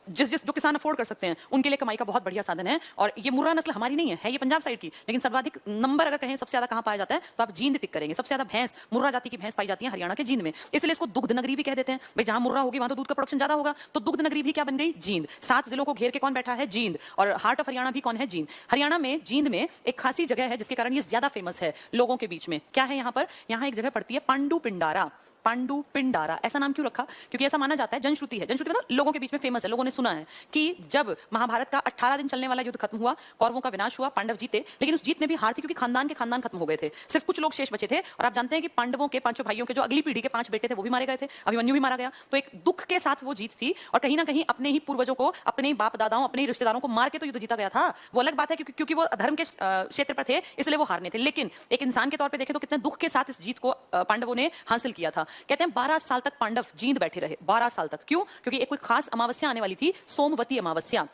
जिस जो किसान अफोर्ड कर सकते हैं उनके लिए कमाई का बहुत बढ़िया साधन है। और ये मुर्रा नस्ल हमारी नहीं है ये पंजाब साइड की, लेकिन सर्वाधिक नंबर अगर कहें सबसे ज्यादा कहां पाया जाता है तो आप जींद टिक करेंगे। सबसे ज्यादा भैंस मुर्रा जाति की भैंस पाई जाती है हरियाणा के जींद में, इसलिए इसको दुग्ध नगरी भी कह देते हैं। भाई जहां मुर्रा होगी वहां तो दूध का प्रोडक्शन ज्यादा होगा, तो दुग्ध नगरी भी क्या बन गई? जींद। 7 जिलों को घेर के कौन बैठा है? जींद। और हार्ट ऑफ हरियाणा भी कौन है? जींद। हरियाणा में जींद में एक खासी जगह है जिसके कारण ये ज्यादा फेमस है लोगों के बीच में। क्या है यहाँ पर? यहाँ एक जगह पड़ती है पांडु पिंडारा। पांडु पिंडारा ऐसा नाम क्यों रखा? क्योंकि ऐसा माना जाता है, जनश्रुति है, जनश्रुति मतलब लोगों के बीच में फेमस है, लोगों ने सुना है कि जब महाभारत का 18 दिन चलने वाला युद्ध खत्म हुआ, कौरवों का विनाश हुआ, पांडव जीते, लेकिन उस जीत में भी हार थी क्योंकि खानदान के खानदान खत्म हो गए थे, सिर्फ कुछ लोग शेष बचे थे। और आप जानते हैं कि पांडवों के 5 भाइयों के जो अगली पीढ़ी के 5 बेटे थे वो भी मारे गए थे, अभिमन्यु भी मारा गया। तो एक दुख के साथ वो जीत थी और कहीं ना कहीं अपने ही पूर्वजों को, अपने बाप दादाओं, अपने रिश्तेदारों को मार के तो युद्ध जीता गया था। वो अलग बात है क्योंकि वो अधर्म के क्षेत्र पर थे इसलिए वो हारने थे, लेकिन एक इंसान के तौर पर देखें तो कितने दुख के साथ इस जीत को पांडवों ने हासिल किया था। कहते हैं 12 साल तक पांडव जींद बैठे रहे। 12 साल तक। क्यों? क्योंकि एक कोई खास अमावस्या आने वाली थी, सोमवती अमावस्या।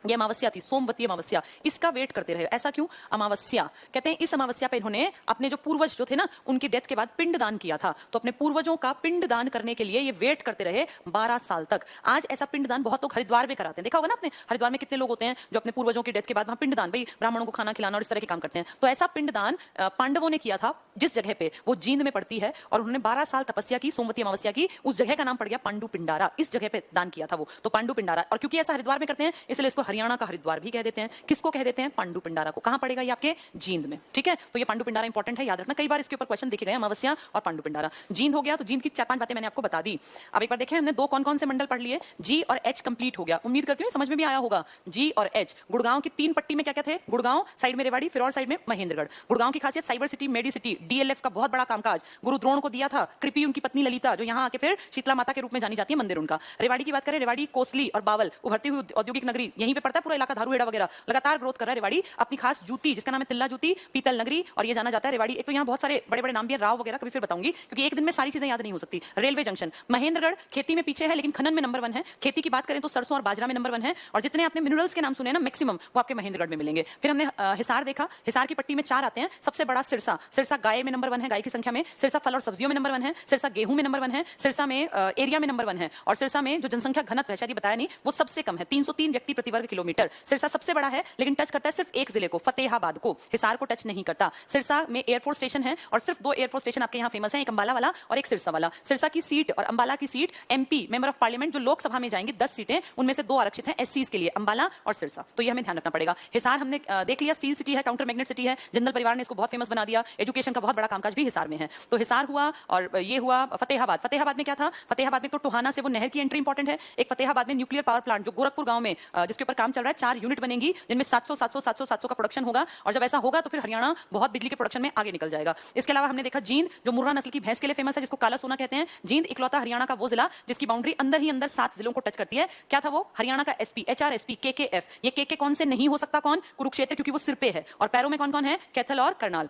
ये अमावस्या थी, सोमवती अमावस्या, इसका वेट करते रहे। ऐसा क्यों? अमावस्या कहते हैं इस अमावस्या पे इन्होंने अपने जो पूर्वज जो थे ना उनकी डेथ के बाद पिंडदान किया था, तो अपने पूर्वजों का पिंडदान करने के लिए ये वेट करते रहे 12 साल तक। आज ऐसा पिंडदान बहुत लोग हरिद्वार में कराते हैं, देखा होगा ना आपने, हरिद्वार में कितने लोग होते हैं जो अपने पूर्वजों की डेथ के बाद वहां पिंडदान, भाई ब्राह्मणों को खाना खिलाना और इस तरह के काम करते हैं। तो ऐसा पिंडदान पांडवों ने किया था जिस जगह पे, वो जींद में पड़ती है, और उन्होंने 12 साल तपस्या की, सोमवती अमावस्या की, उस जगह का नाम पड़ गया पांडु पिंडारा। इस जगह पे दान किया था वो, तो पांडु पिंडारा। और क्योंकि ऐसा हरिद्वार में करते हैं इसलिए इसको हरियाणा का हरिद्वार भी कह देते हैं। किसको कह देते हैं? पांडु पिंडारा को। कहां पड़ेगा ये? आपके जींद में। ठीक है, तो ये पांडु पिंडारा इंपॉर्टेंट है, याद रखना, कई बार इसके ऊपर क्वेश्चन देखे गए, अमावस्या और पांडु पिंडारा। जींद हो गया, तो जींद की 4-5 बातें मैंने आपको बता दी। अब एक बार देखें हमने 2 कौन-कौन से मंडल पढ़ लिए, जी और एच कंप्लीट हो गया। उम्मीद करती हूं समझ में भी आया होगा। जी और एच। गुड़गांव की 3 पट्टी में क्या क्या थे? गुड़गांव साइड में रेवाड़ी, फिर और साइड में महेंद्रगढ़। गुड़गांव की खासियत cyber city, medi city, DLF का बहुत बड़ा कामकाज गुरु द्रोण को दिया था, कृपी उनकी पत्नी ललिता जो यहाँ आके फिर शीतला माता के रूप में जानी जाती है, मंदिर उनका। रेवाड़ी की बात करें, रेवाड़ी, कोसली और बावल, उभरती हुई औद्योगिक नगरी, यहीं पे पड़ता है पूरा इलाका, धारूहेड़ा वगैरह, लगातार ग्रोथ कर रहा है रेवाड़ी। अपनी खास जूती जिसका नाम है तिल्ला जूती, पीतल नगरी, और ये जाना जाता है रेवाड़ी। एक तो यहाँ बहुत सारे बड़े बड़े नाम भी है, राव वगैरह, कभी फिर बताऊंगी क्योंकि एक दिन में सारी चीजें याद नहीं हो सकती। Railway junction. महेंद्रगढ़ खेती में पीछे है लेकिन खनन में नंबर 1 है। खेती की बात करें तो सरसों और बाजरा में नंबर 1 है, और जितने आपने मिनरल्स के नाम सुने ना मैक्सिमम, वो आपके महेंद्रगढ़ में मिलेंगे। फिर हमने हिसार देखा, हिसार की पट्टी में 4 आते हैं। सबसे बड़ा सिरसा, सिरसा गाय में नंबर 1 है, गाय की संख्या में। सिरसा फल और सब्जियों में नंबर 1 है। सिरसा गेहूं में नंबर 1 है। सिरसा में एरिया में नंबर 1 है, और सिरसा में जो जनसंख्या घनत्व है, शायद ये बताया नहीं, वो सबसे कम है, 303 व्यक्ति प्रति वर्ग किलोमीटर। सिरसा सबसे बड़ा है लेकिन टच करता है सिर्फ एक जिले को, फतेहाबाद को, हिसार को टच नहीं करता। सिरसा में एयरफोर्स स्टेशन है, और सिर्फ 2 एयरफोर्स स्टेशन आपके यहाँ फेमस हैं, एक अंबाला वाला और एक सिरसा वाला। सिरसा की सीट और अंबाला की seat MP member of parliament जो लोकसभा में जाएंगे 10 सीटें, उनमें से 2 आरक्षित हैं एससीज के लिए, अंबाला और सिरसा, तो ये हमें ध्यान रखना पड़ेगा। हिसार हमने देख लिया, स्टील सिटी है, काउंटर मैग्नेट सिटी है, जिंदल परिवार ने इसको बहुत फेमस बना दिया, एजुकेशन का बहुत बड़ा कामकाज भी हिसार में है। तो हिसार हुआ, और ये हुआ फतेहाबाद। फतेहाबाद में क्या था? फतेहाबाद में तो टोहाना से वो नहर की एंट्री इंपॉर्टेंट है। एक फतेहाबाद में न्यूक्लियर पावर प्लांट जो गोरखपुर गांव में जिसके ऊपर काम चल रहा है, 4 यूनिट बनेंगी जिनमें 700 का प्रोडक्शन होगा, और जब ऐसा होगा तो फिर हरियाणा बहुत बिजली के प्रोडक्शन में आगे निकल जाएगा। इसके अलावा हमने देखा जींद जो मुर्रा नस्ल की भैंस के लिए फेमस है, जिसको काला सोना कहते हैं। जींद इकलौता हरियाणा का वो जिला जिसकी बाउंड्री अंदर ही अंदर 7 जिलों को टच करती है। क्या था वो? हरियाणा का एसपी, एचआरएसपी, केकेएफ। ये केके कौन से नहीं हो सकता? कौन? कुरुक्षेत्र, क्योंकि वो सिर पे है, और पैरों में कौन कौन है? कैथल और करनाल।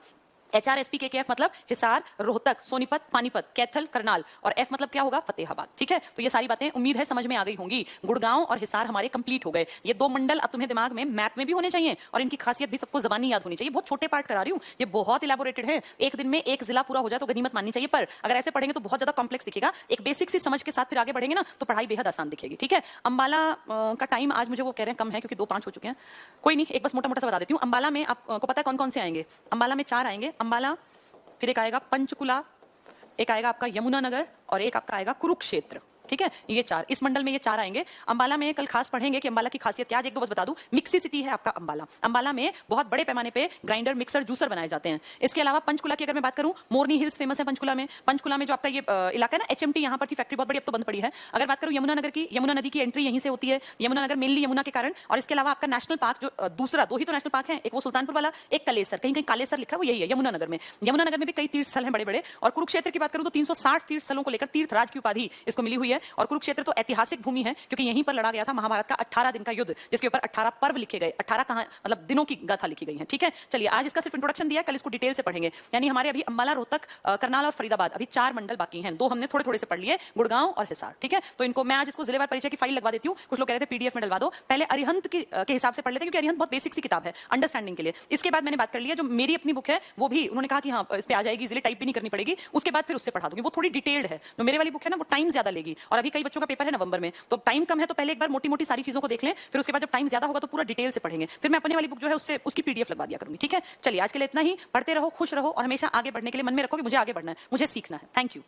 एचआरएसपी के एफ मतलब हिसार, रोहतक, सोनीपत, पानीपत, कैथल, करनाल, और एफ मतलब क्या होगा? फतेहाबाद। ठीक है, तो ये सारी बातें उम्मीद है समझ में आ गई होंगी। गुड़गांव और हिसार हमारे कंप्लीट हो गए। ये 2 मंडल अब तुम्हें दिमाग में मैप में भी होने चाहिए, और इनकी खासियत भी सबको जबानी याद होनी चाहिए। बहुत छोटे पार्ट करा रही हूँ, ये बहुत इलेबोरेटेड है। एक दिन में एक जिला पूरा हो जाए तो गनीमत माननी चाहिए, पर अगर ऐसे पढ़ेंगे तो बहुत ज्यादा कॉम्प्लेक्स दिखेगा। एक बेसिक सी समझ के साथ फिर आगे बढ़ेंगे ना तो पढ़ाई बेहद आसान दिखेगी। ठीक है, अंबाला का टाइम आज मुझे वो कह रहे हैं कम है क्योंकि 2-5 हो चुके हैं, कोई नहीं, एक बस मोटा मोटा सा बता देती हूँ। अंबाला में आपको पता है कौन कौन से आएंगे? अंबाला में 4 आएंगे। अंबाला, फिर एक आएगा पंचकुला, एक आएगा आपका यमुनानगर, और एक आपका आएगा कुरुक्षेत्र। ठीक है, ये 4 इस मंडल में ये 4 आएंगे। अंबाला में कल खास पढ़ेंगे कि अंबाला की खासियत क्या है। 1-2 बस बता दूं, मिक्सी सिटी है आपका अंबाला। अंबाला में बहुत बड़े पैमाने पे ग्राइंडर, मिक्सर, जूसर बनाए जाते हैं। इसके अलावा पंचकुला की अगर मैं बात करूं, मोरनी हिल्स फेमस है पंचकुला में। पंचकुला में जो आपका ये इलाका है ना, एचएमटी, यहाँ पर थी फैक्ट्री बहुत बड़ी, अब तो बंद पड़ी है। अगर बात करूं यमुनानगर की, यमुना नदी की एंट्री यहीं से होती है। यमुनानगर मेनली यमुना के कारण। और इसके अलावा आपका नेशनल पार्क जो दूसरा, 2 ही तो नेशनल पार्क है, एक वो सुल्तानपुर वाला, एक कलेसर, कहीं कहीं कालेसर लिखा है, वो यही है यमुनानगर में। यमुनानगर में भी कई तीर्थ स्थल हैं बड़े बड़े। और कुरुक्षेत्र की बात करूं तो 360 तीर्थ स्थलों को लेकर तीर्थराज की उपाधि इसको मिली हुई है। है और कुरुक्षेत्र तो ऐतिहासिक भूमि है क्योंकि यहीं पर लड़ा गया था महाभारत का 18 दिन का युद्ध, जिसके ऊपर 18 पर्व लिखे गए, 18 कहां मतलब दिनों की गाथा लिखी गई है। ठीक है, चलिए आज इसका सिर्फ इंट्रोडक्शन दिया, कल इसको डिटेल से पढ़ेंगे। यानी हमारे अभी अंबाला, रोहतक, करनाल और फरीदाबाद अभी 4 मंडल बाकी हैं, 2 हमने थोड़े थोड़े से पढ़ लिए, गुड़गांव और हिसार। ठीक है, तो इनको मैं आज इसको जिलेवार परिचय की फाइल लगवा देती हूँ। कुछ लोग कह रहे थे पीडीएफ में डलवा दो, पहले अरिहंत के हिसाब से पढ़ लेते हैं क्योंकि अरिहंत बहुत बेसिक सी किताब है अंडरस्टैंडिंग के लिए। इसके बाद मैंने बात कर लिया जो मेरी अपनी बुक है, वो भी उन्होंने कहा कि हाँ इस पे आ जाएगी, इजीली टाइप भी नहीं करनी पड़ेगी, उसके बाद फिर उससे पढ़ा दूंगी। वो थोड़ी डिटेल्ड है, जो मेरे वाली बुक है ना वो टाइम ज्यादा लेगी, और अभी कई बच्चों का पेपर है नवंबर में, तो टाइम कम है तो पहले एक बार मोटी मोटी सारी चीजों को देख लें, फिर उसके बाद जब टाइम ज्यादा होगा तो पूरा डिटेल से पढ़ेंगे। फिर मैं अपने वाली बुक जो है उससे उसकी पीडीएफ लगवा दिया करूंगी। ठीक है, चलिए आज के लिए इतना ही। पढ़ते रहो, खुश रहो और हमेशा आगे बढ़ने के लिए मन में रखो कि मुझे आगे बढ़ना है, मुझे सीखना है। Thank you.